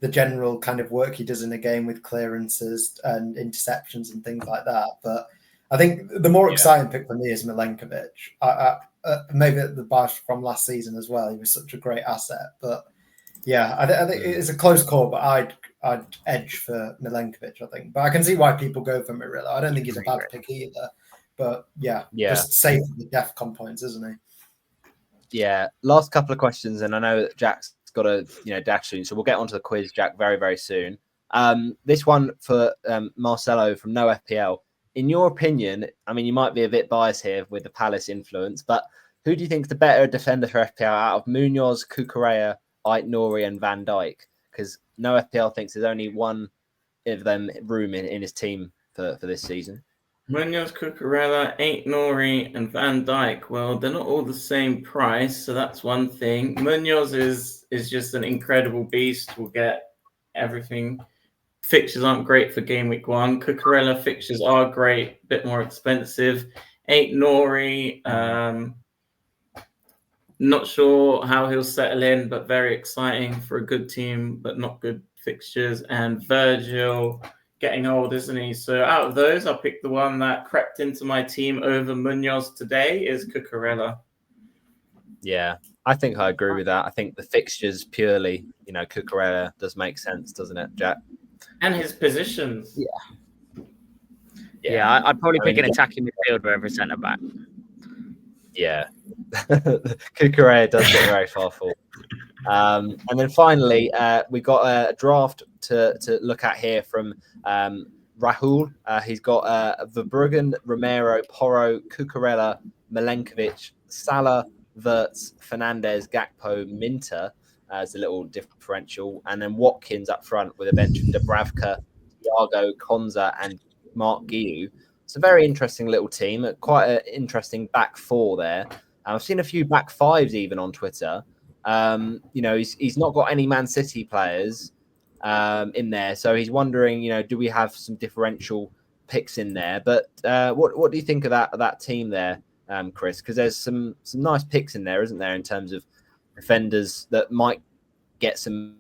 general kind of work he does in a game with clearances and interceptions and things like that. But I think the more exciting pick for me is Milenkovic. Maybe the bar from last season as well. He was such a great asset. But yeah, I think it's a close call, but I'd edge for Milenkovic, I think. But I can see why people go for Murillo. I don't think he's a bad pick either. But just safe for the DEFCON points, isn't he? Yeah. Last couple of questions, and I know that Jack's got a dash soon, so we'll get onto the quiz, Jack, very, very soon. This one for Marcello from No FPL. in your opinion, I mean, you might be a bit biased here with the Palace influence, but who do you think is the better defender for FPL out of Munoz, Cucurella, Ait-Nouri, and Van Dijk? Because no FPL thinks there's only one of them room in his team for this season. Munoz, Cucurella, Ait-Nouri, and Van Dijk. Well, they're not all the same price, so that's one thing. Munoz is just an incredible beast. Will get everything. Fixtures aren't great for game week 1. Cucurella fixtures are great, a bit more expensive. Ait-Nouri, not sure how he'll settle in, but very exciting for a good team, but not good fixtures. And Virgil, getting old, isn't he? So out of those, I'll pick the one that crept into my team over Munoz today is Cucurella. Yeah, I think I agree with that. I think the fixtures purely, Cucurella does make sense, doesn't it, Jack? And his positions. Yeah, I'd probably pick an attacking midfielder over a centre-back. Yeah. Cucurella does get very far forward. And then finally, we got a draft to look at here from Rahul. He's got Verbruggen, Romero, Porro, Cucurella, Milenkovic, Salah, Wirtz, Fernandez, Gakpo, Minter as a little differential, and then Watkins up front with a bench of Dubravka, Thiago, Konza, and Mark Guiu. It's a very interesting little team, quite an interesting back four there. I've seen a few back fives even on Twitter. He's not got any Man City players in there, so he's wondering, do we have some differential picks in there? But what do you think of that team there, Chris? Because there's some nice picks in there, isn't there, in terms of defenders that might get some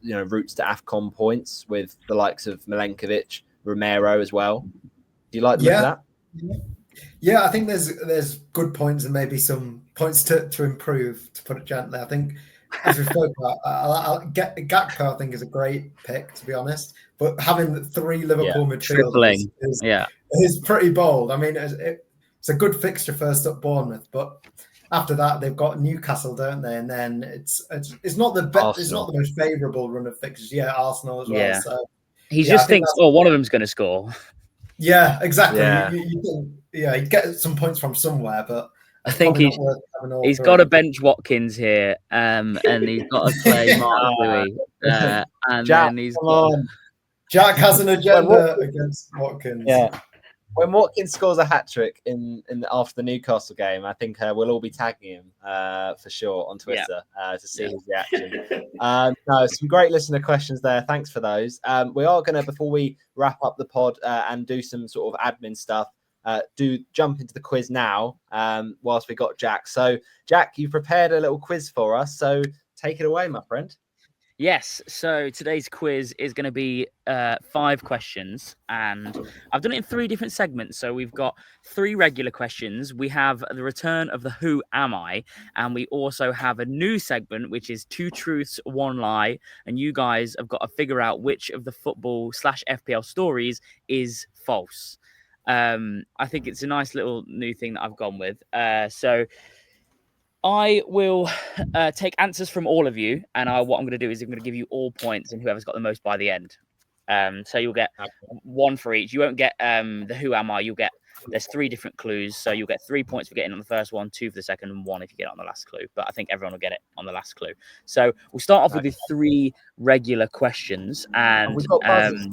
routes to AFCON points with the likes of Milenkovic, Romero as well. Do you like the look of that? Yeah, I think there's good points and maybe some points to improve, to put it gently. I think, as we spoke about, Gakpo, I think, is a great pick, to be honest. But having 3 Liverpool midfielders is pretty bold. I mean, it's a good fixture first up Bournemouth, but after that they've got Newcastle, don't they? And then it's not the best, it's not the most favourable run of fixtures. Yeah, Arsenal as well. Yeah. So he just thinks, one of them's going to score. Yeah, exactly. Yeah. You think, he'd get some points from somewhere, but I think he's got to bench Watkins here, and he's got to play Mark Guiu, and Jack, then Jack has an agenda against Watkins. Yeah. When Watkins scores a hat-trick in after the Newcastle game, I think we'll all be tagging him for sure on Twitter to see his reaction. Some great listener questions there. Thanks for those. We are going to, before we wrap up the pod and do some sort of admin stuff, jump into the quiz now whilst we got Jack. So, Jack, you prepared a little quiz for us, so take it away, my friend. Yes, so today's quiz is going to be 5 questions, and I've done it in 3 different segments. So we've got 3 regular questions, we have the return of the Who Am I, and we also have a new segment, which is 2 truths, 1 lie, and you guys have got to figure out which of the football/FPL stories is false. I think it's a nice little new thing that I've gone with. So I will take answers from all of you, and what I'm going to do is I'm going to give you all points, and whoever's got the most by the end. So you'll get 1 for each. You won't get the Who Am I. There's 3 different clues, so you'll get 3 points for getting on the first one, 2 for the second, and 1 if you get it on the last clue. But I think everyone will get it on the last clue. So we'll start off with the 3 regular questions, and we've got buzzers,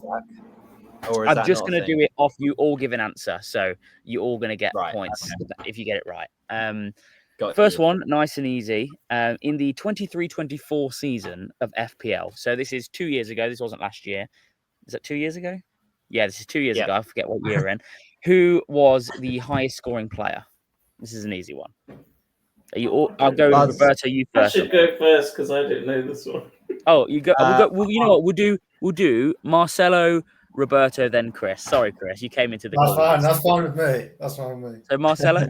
I'm just going to do it off you all give an answer, so you're all going to get points if you get it right. First one, nice and easy. In the 23-24 season of FPL, so this is 2 years ago. This wasn't last year. Is that 2 years ago? Yeah, this is 2 years ago. I forget what year we're in. Who was the highest scoring player? This is an easy one. I'll go with Roberto. You first. I should go first because I didn't know this one. Oh, you go. Well, you know what? We'll do Marcello, Roberto, then Chris. Sorry, Chris. You came into the. That's fine with me. That's fine with me. So Marcello.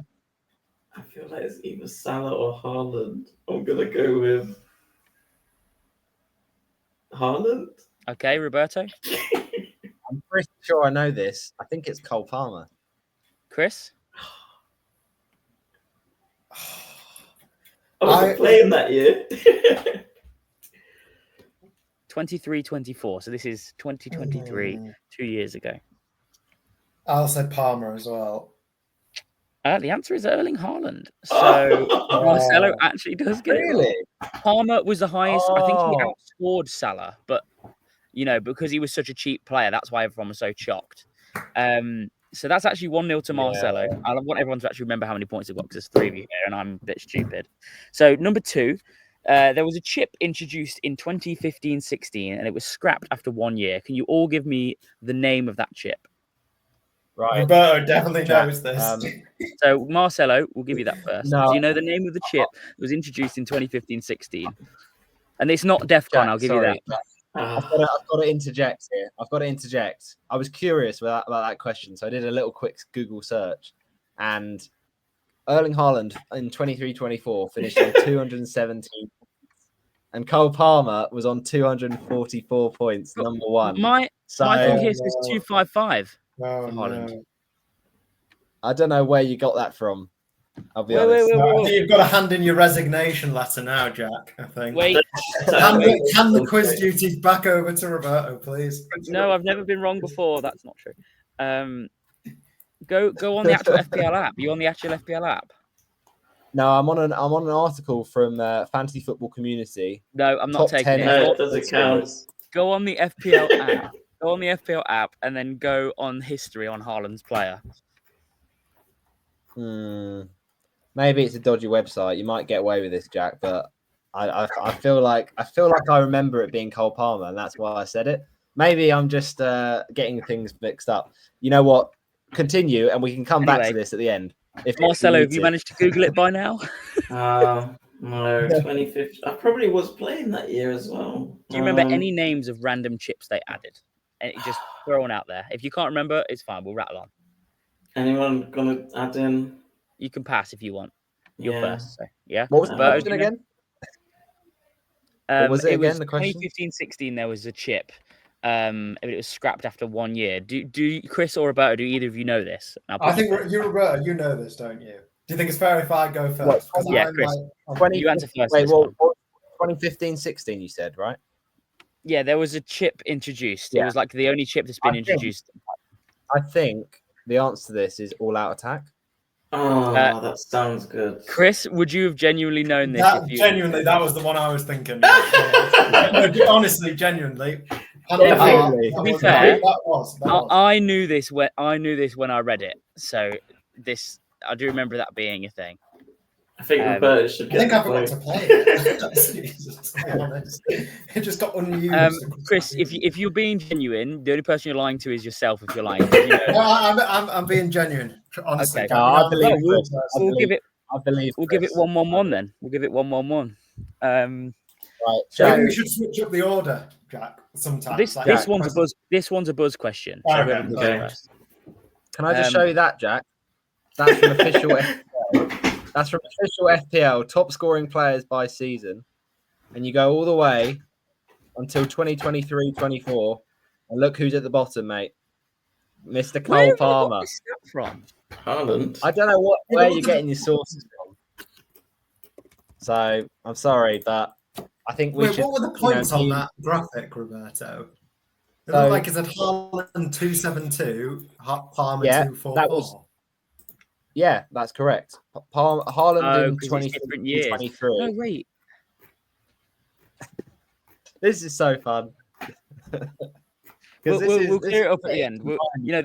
I feel like it's either Salah or Haaland. I'm going to go with Haaland. Okay, Roberto. I'm pretty sure I know this. I think it's Cole Palmer. Chris? I wasn't playing that year. 23-24. So this is 2023, 2 years ago. I'll say Palmer as well. The answer is Erling Haaland. So Marcello Oh. actually does get it Really? wrong. Palmer was the highest. I think he Oh. outscored Salah, but because he was such a cheap player, that's why everyone was so shocked. So that's actually 1-0 to Marcello. Yeah. I want everyone to actually remember how many points it got because there's 3 of you here, and I'm a bit stupid. So number 2, there was a chip introduced in 2015-16, and it was scrapped after 1 year. Can you all give me the name of that chip? Right. Roberto definitely Jack, knows this. So Marcello, we'll give you that first. No. Do you know the name of the chip that was introduced in 2015-16? And it's not DEF CON, Jack, I'll give sorry. you that. I've got to interject here. I was curious about that question, so I did a little quick Google search, and Erling Haaland in 23-24 finished on 217, and Cole Palmer was on 244 points, number 1. My thing here says no. 255 Oh, for Haaland. no. I don't know where you got that from. I'll be Wait, honest. wait, No, I wait. think you've got to hand in your resignation letter now, Jack. I think. Wait, Hand the quiz duties back over to Roberto, please. no, I've never been wrong before. That's not true. Go on the actual FPL app. You on the actual FPL app? No, I'm on an article from Fantasy Football Community. No, I'm not Top taking 10 it. No, it doesn't count. Go on the FPL app. Go on the FPL app and then go on history on Haaland's player. Maybe it's a dodgy website. You might get away with this, Jack, but I feel like I remember it being Cole Palmer, and that's why I said it. Maybe I'm just getting things mixed up. You know what? Continue, and we can come back to this at the end. If Marcello, have you managed to Google it by now? No, 2015. I probably was playing that year as well. Do you remember any names of random chips they added? And just throw one out there. If you can't remember, it's fine. We'll rattle on. Anyone gonna add in? You can pass if you want. You're Yeah. first. So, yeah. What was the Berto, question again? What was it again? The question? 2015-16. There was a chip. It was scrapped after 1 year. Do Chris or Roberto? Do either of you know this? I think Roberto, you know this, don't you? Do you think it's fair if I go first? Yeah, Chris. You answer first. Wait, 2015-16, you said, right? Yeah, there was a chip introduced. Yeah. It was like the only chip that's been introduced. I think the answer to this is All Out Attack. Oh, that sounds good. Chris, would you have genuinely known this? Genuinely, that was the one I was thinking. No, honestly, genuinely. To be fair, that was. I knew this when I read it. So I do remember that being a thing. I think Roberto should get. I think I forgot to play it. It just got unused. Chris, if you're being genuine, the only person you're lying to is yourself. If you're lying, No, I'm being genuine. Honestly, Okay. I believe. We'll give it. I believe. We'll give it 1-1-1 then. We'll give it 1-1-1. Right. So maybe we should switch up the order, Jack. Sometimes this one's a buzz. This one's a buzz question. So Okay. whoever goes first. Can I just show you that, Jack? That's from official FPL. That's from official FPL, top scoring players by season. And you go all the way until 2023-24. And look who's at the bottom, mate. Mr. Cole Palmer. Where have I got this stat from? Haaland. I don't know where you're getting your sources from. So I'm sorry, but I think we should. What were the points on that graphic, Roberto? It So- looked like it said Haaland 272, Palmer 244. Yeah, that's correct. Haaland in 'cause it's different years. 2023. No, wait. This is so fun. We'll clear it up at the end.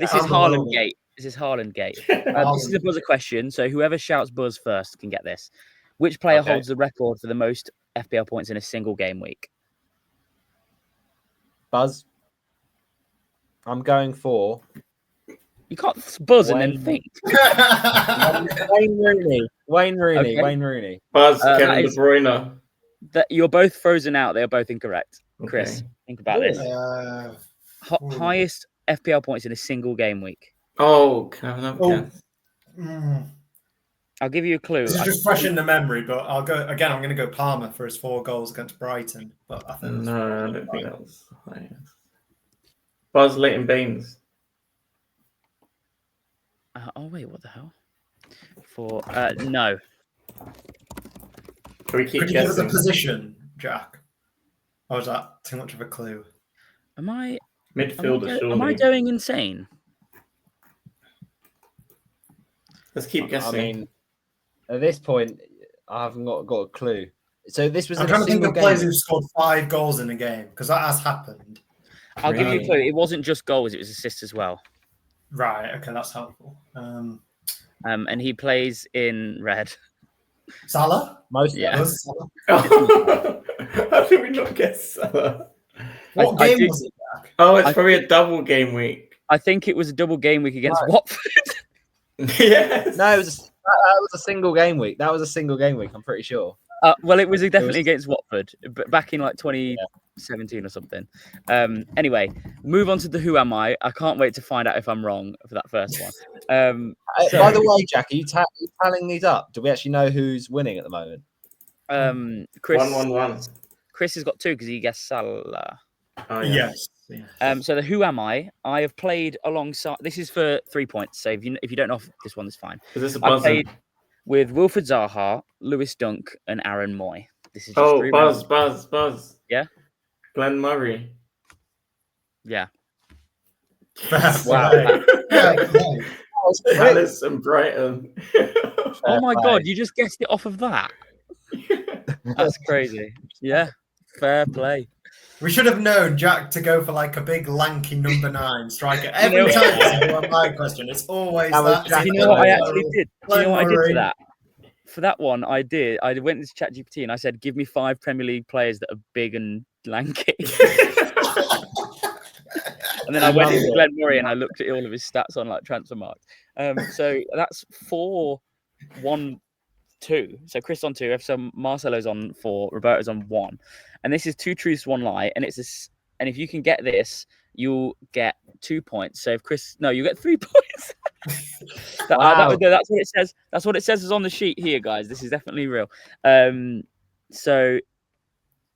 This is Haaland Gate. This is Haaland Gate. This is a buzzer question, so whoever shouts buzz first can get this. Which player holds the record for the most FPL points in a single game week? Buzz. I'm going for You can't buzz and then think. Wayne Rooney. Okay. Wayne Rooney. Buzz, that Kevin De is- Bruyne. That you're both frozen out. They are both incorrect. Chris, Okay. think about this. Highest FPL points in a single game week. Oh, can I have another guess? I'll give you a clue. This is just fresh in the memory, but I'll go again. I'm going to go Palmer for his 4 goals against Brighton. But I think No, I don't think that was the highest. Buzz Leighton Baines. Oh wait, what the hell? For no. Can we keep could you give us a guessing? position, Jack? Or is that too much of a clue? Am I Midfielder, surely. going insane? Let's keep guessing. I mean, at this point, I haven't got a clue. So this was I'm in trying a to think single of players game. who scored 5 goals in a game because that has happened. I'll give you a Really? clue. It wasn't just goals; it was assists as well. Right. Okay, that's helpful. And he plays in red. Salah. Most Yeah. Was Salah? How did we not guess that? What I game do- was it, Jack? Oh, it's I probably a double game week. I think it was a double game week against Watford. Yes. No, that was a single game week. That was a single game week. I'm pretty sure. Well, it was definitely against Watford, but back in like 2017 or something. Anyway, move on to the Who Am I? I can't wait to find out if I'm wrong for that first one. By the way, Jack, are you tallying these up? Do we actually know who's winning at the moment? Chris 1-1-1. Chris has got 2 because he guessed Salah. Oh, yeah. Yes. So the Who Am I have played alongside. This is for 3 points. So if you don't know this one, that's fine. Is this a I buzzer? played with Wilfred Zaha, Lewis Dunk, and Aaron Moy. This is just 3 Buzz. Yeah? Glenn Murray. Yeah. Wow. Palace and Brighton. Oh my God! You just guessed it off of that. That's crazy. Yeah. Fair play. We should have known Jack to go for like a big lanky number 9 striker. Every time it's a my question, it's always that. Jack. You know what I actually did? Do you know what I did for Murray. that? For that one, I went into ChatGPT and I said, "Give me 5 Premier League players that are big and lanky." And then I went into Glenn Murray and I looked at all of his stats on like Transfermarkt. So that's 4-1-2. So Chris on 2, so Marcello's on 4, Roberto's on 1, and this is 2 truths, 1 lie. And and if you can get this, you'll get 2 points. So if Chris, no, you get 3 points. Wow. That's what it says. That's what it says is on the sheet here, guys. This is definitely real. So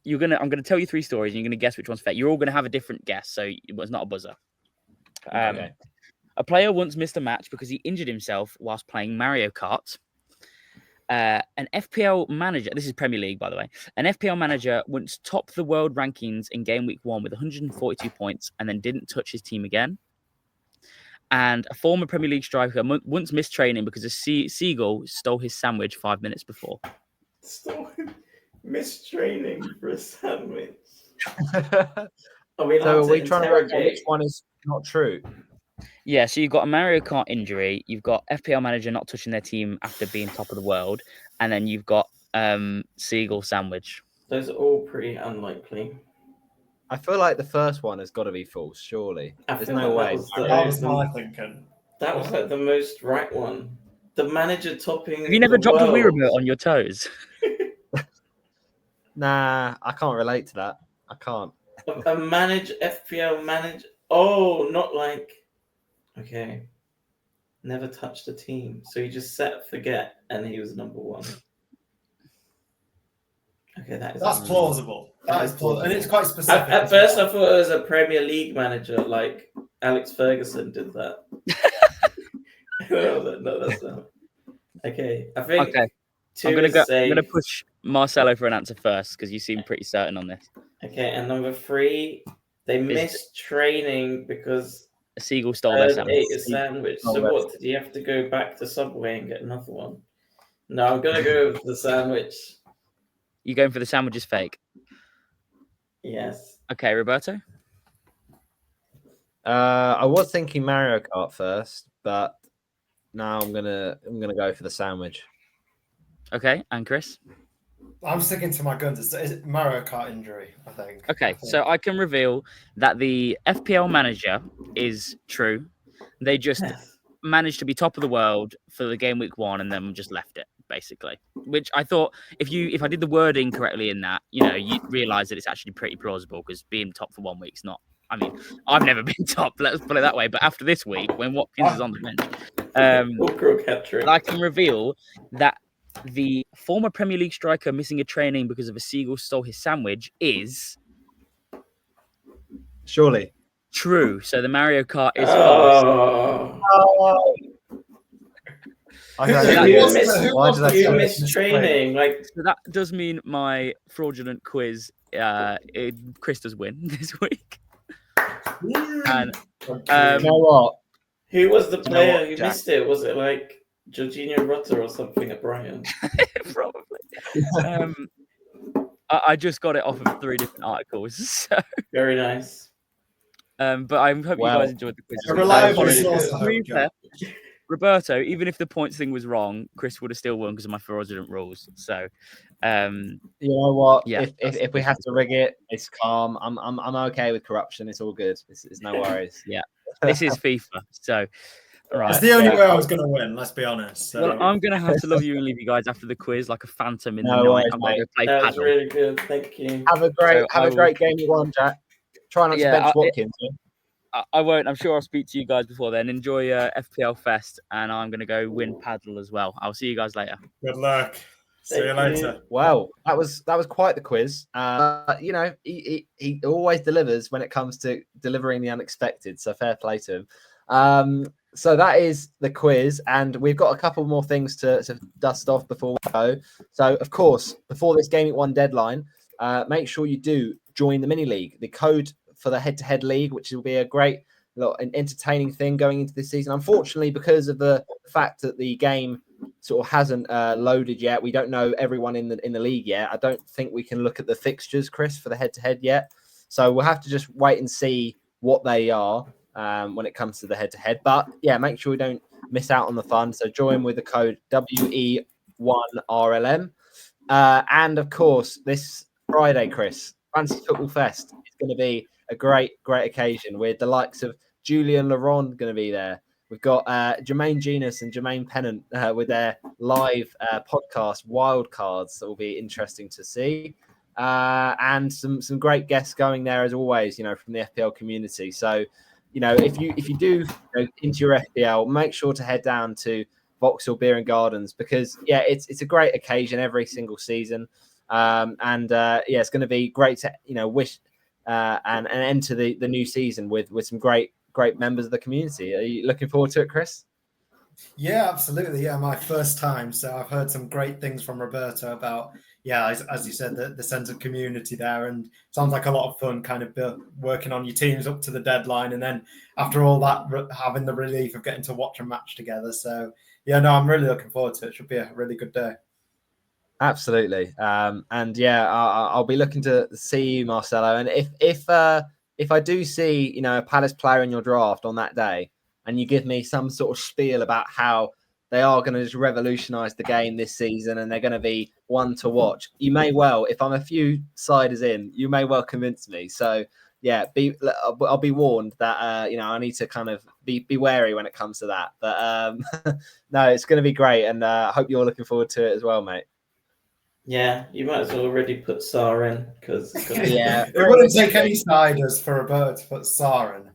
I'm gonna tell you 3 stories, and you're gonna guess which one's fair. You're all gonna have a different guess, so it's not a buzzer. Okay. A player once missed a match because he injured himself whilst playing Mario Kart. An FPL manager, this is Premier League, by the way. An FPL manager once topped the world rankings in game week 1 with 142 points and then didn't touch his team again. And a former Premier League striker once missed training because a seagull stole his sandwich 5 minutes before. Missed training for a sandwich. So are we trying to work out which one is not true? Yeah, so you've got a Mario Kart injury, you've got FPL manager not touching their team after being top of the world, and then you've got seagull sandwich. Those are all pretty unlikely. I feel like the first one has got to be false, surely. I There's feel no like way. That was my thinking. That was like the most right one. The manager topping. Have you never the dropped a world. Wii remote on your toes? Nah, I can't relate to that. I can't. A FPL manager. Oh, not like. Okay. Never touched a team. So he just set forget and he was number 1. Okay, That's plausible. That is plausible. And it's quite specific. At first, I thought it was a Premier League manager, like Alex Ferguson did that. No, that's not. Okay, I think. Okay. I'm gonna push Marcello for an answer first because you seem pretty certain on this. Okay, and number 3, they missed training because A seagull stole their sandwich. ate a sandwich. So what? Did you have to go back to Subway and get another one? No, I'm gonna go with the sandwich. You going for the sandwiches fake? Yes. Okay, Roberto. I was thinking Mario Kart first, but now I'm gonna go for the sandwich. Okay, and Chris. I'm sticking to my guns. It's Mario Kart injury, I think. Okay, so I can reveal that the FPL manager is true. They just managed to be top of the world for the game week 1 and then just left it, basically. Which I thought if I did the wording correctly in that, you'd realise that it's actually pretty plausible because being top for 1 week's not. I mean, I've never been top, let's put it that way. But after this week, when Watkins is on the bench, I can reveal that the former Premier League striker missing a training because of a seagull stole his sandwich is surely true. So the Mario Kart is false. You missed training. So that does mean my fraudulent quiz. Chris does win this week. And you know what? Who was the player who missed it? Was it like Jorginho Rutter or something at Brighton. Probably. I just got it off of 3 different articles. So, Very nice. but I hope you Well, guys enjoyed the quiz. A reliable really source, good. I hope, John. Roberto, even if the points thing was wrong, Chris would have still won because of my fraudulent rules. So, you know what? Yeah, if we have to rig it, it's calm. I'm okay with corruption. It's all good. It's no worries. Yeah. This is FIFA. So, right. It's the only way I was going to win, let's be honest. So. Well, I'm going to have to love you and leave you guys after the quiz like a phantom in the No night. worries, I'm going to go play That was paddle. really good. Thank you. Have a great game you won, Jack. Try not to bench Watkins. I won't. I'm sure I'll speak to you guys before then. Enjoy FPL Fest, and I'm going to go win paddle as well. I'll see you guys later. Good luck. See you later. Well, that was quite the quiz. You know, he always delivers when it comes to delivering the unexpected. So fair play to him. So that is the quiz, and we've got a couple more things to dust off before we go. So of course, before this Game Week 1 deadline, make sure you do join the mini league. The code for the head-to-head league, which will be a great, an entertaining thing going into this season. Unfortunately, because of the fact that the game sort of hasn't loaded yet, we don't know everyone in the league yet. I don't think we can look at the fixtures, Chris, for the head-to-head yet. So we'll have to just wait and see what they are when it comes to the head-to-head. But yeah, make sure we don't miss out on the fun. So join with the code WE1RLM. And of course, this Friday, Chris, Fantasy Football Fest is going to be a great occasion with the likes of Julian Laurent going to be there. We've got Jermaine Genus and Jermaine Pennant with their live podcast Wildcards that will be interesting to see, and some great guests going there as always. You know, from the FPL community. So, you know, if you do go into your FPL, make sure to head down to Vauxhall Beer and Gardens because yeah, it's a great occasion every single season, and yeah, it's going to be great to wish. And enter the new season with some great members of the community. Are you looking forward to it, Chris? Yeah, absolutely. Yeah, my first time. So I've heard some great things from Roberto about, yeah, as you said, the sense of community there. And sounds like a lot of fun kind of working on your teams up to the deadline. And then after all that, having the relief of getting to watch a match together. So yeah, no, I'm really looking forward to it. It should be a really good day. Absolutely. And yeah, I'll be looking to see you, Marcello. And if I do see, a Palace player in your draft on that day, and you give me some sort of spiel about how they are going to just revolutionize the game this season and they're going to be one to watch, you may well, if I'm a few siders in, you may well convince me. So yeah, I'll be warned that I need to kind of be wary when it comes to that. But no, it's going to be great, and I hope you're looking forward to it as well, mate. Yeah, you might as well already put Sar in because yeah, it wouldn't take any siders for a bird to put Sar in.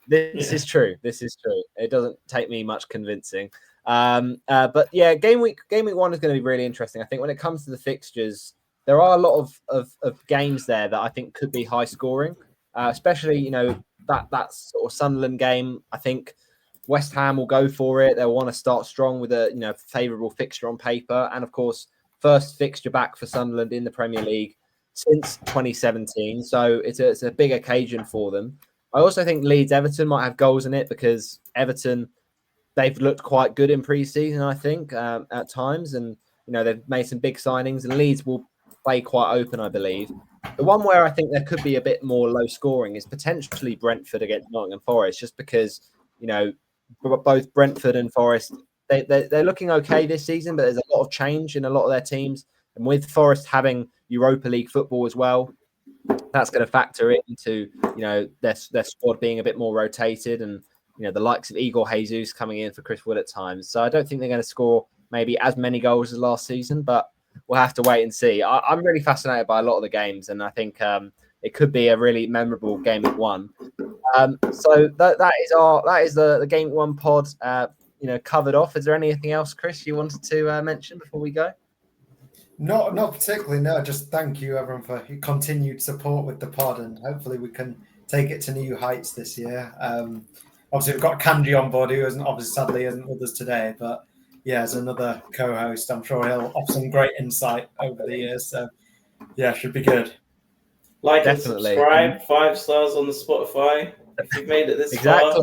This is true. This is true. It doesn't take me much convincing. But yeah, game week 1 is going to be really interesting. I think when it comes to the fixtures, there are a lot of games there that I think could be high scoring, especially that sort of Sunderland game. I think West Ham will go for it. They'll want to start strong with a favourable fixture on paper, and of course, first fixture back for Sunderland in the Premier League since 2017. So it's a big occasion for them. I also think Leeds-Everton might have goals in it because Everton, they've looked quite good in pre-season, I think, at times. And, they've made some big signings and Leeds will play quite open, I believe. The one where I think there could be a bit more low scoring is potentially Brentford against Nottingham Forest, just because, both Brentford and Forest, they're looking okay this season, but there's a lot of change in a lot of their teams. And with Forest having Europa League football as well, that's going to factor into, their squad being a bit more rotated and, the likes of Igor Jesus coming in for Chris Wood at times. So I don't think they're going to score maybe as many goals as last season, but we'll have to wait and see. I'm really fascinated by a lot of the games, and I think it could be a really memorable game at 1. So that is the Game 1 pod, covered off. Is there anything else, Chris, you wanted to mention before we go? Not particularly, no. Just thank you, everyone, for your continued support with the pod, and hopefully we can take it to new heights this year. Obviously, we've got Kanji on board, who sadly isn't with us today, but yeah, as another co-host, I'm sure he'll offer some great insight over the years. So yeah, should be good. Like Definitely. And subscribe, 5 stars on the Spotify. If you've made it this far,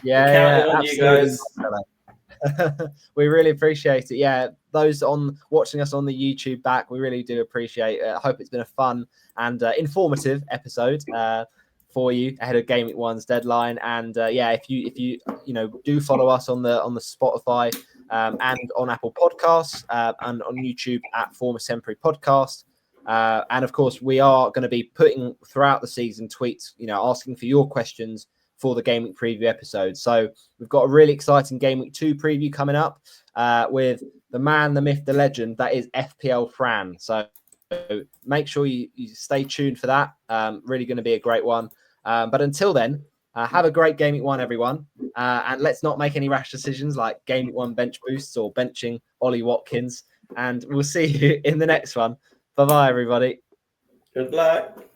yeah, on you guys. We really appreciate it. Yeah, those on watching us on the YouTube back, we really do appreciate it. I hope it's been a fun and informative episode for you ahead of Game Week 1's deadline. And yeah, if you do follow us on the Spotify and on Apple Podcasts and on YouTube at Former Temporary Podcast. And of course, we are going to be putting throughout the season tweets, asking for your questions for the Game Week preview episode. So we've got a really exciting Game Week 2 preview coming up with the man, the myth, the legend, that is FPL Fran. So make sure you stay tuned for that. Really going to be a great one. But until then, have a great Game Week 1, everyone. And let's not make any rash decisions like Game Week 1 bench boosts or benching Ollie Watkins. And we'll see you in the next one. Bye-bye, everybody. Good luck.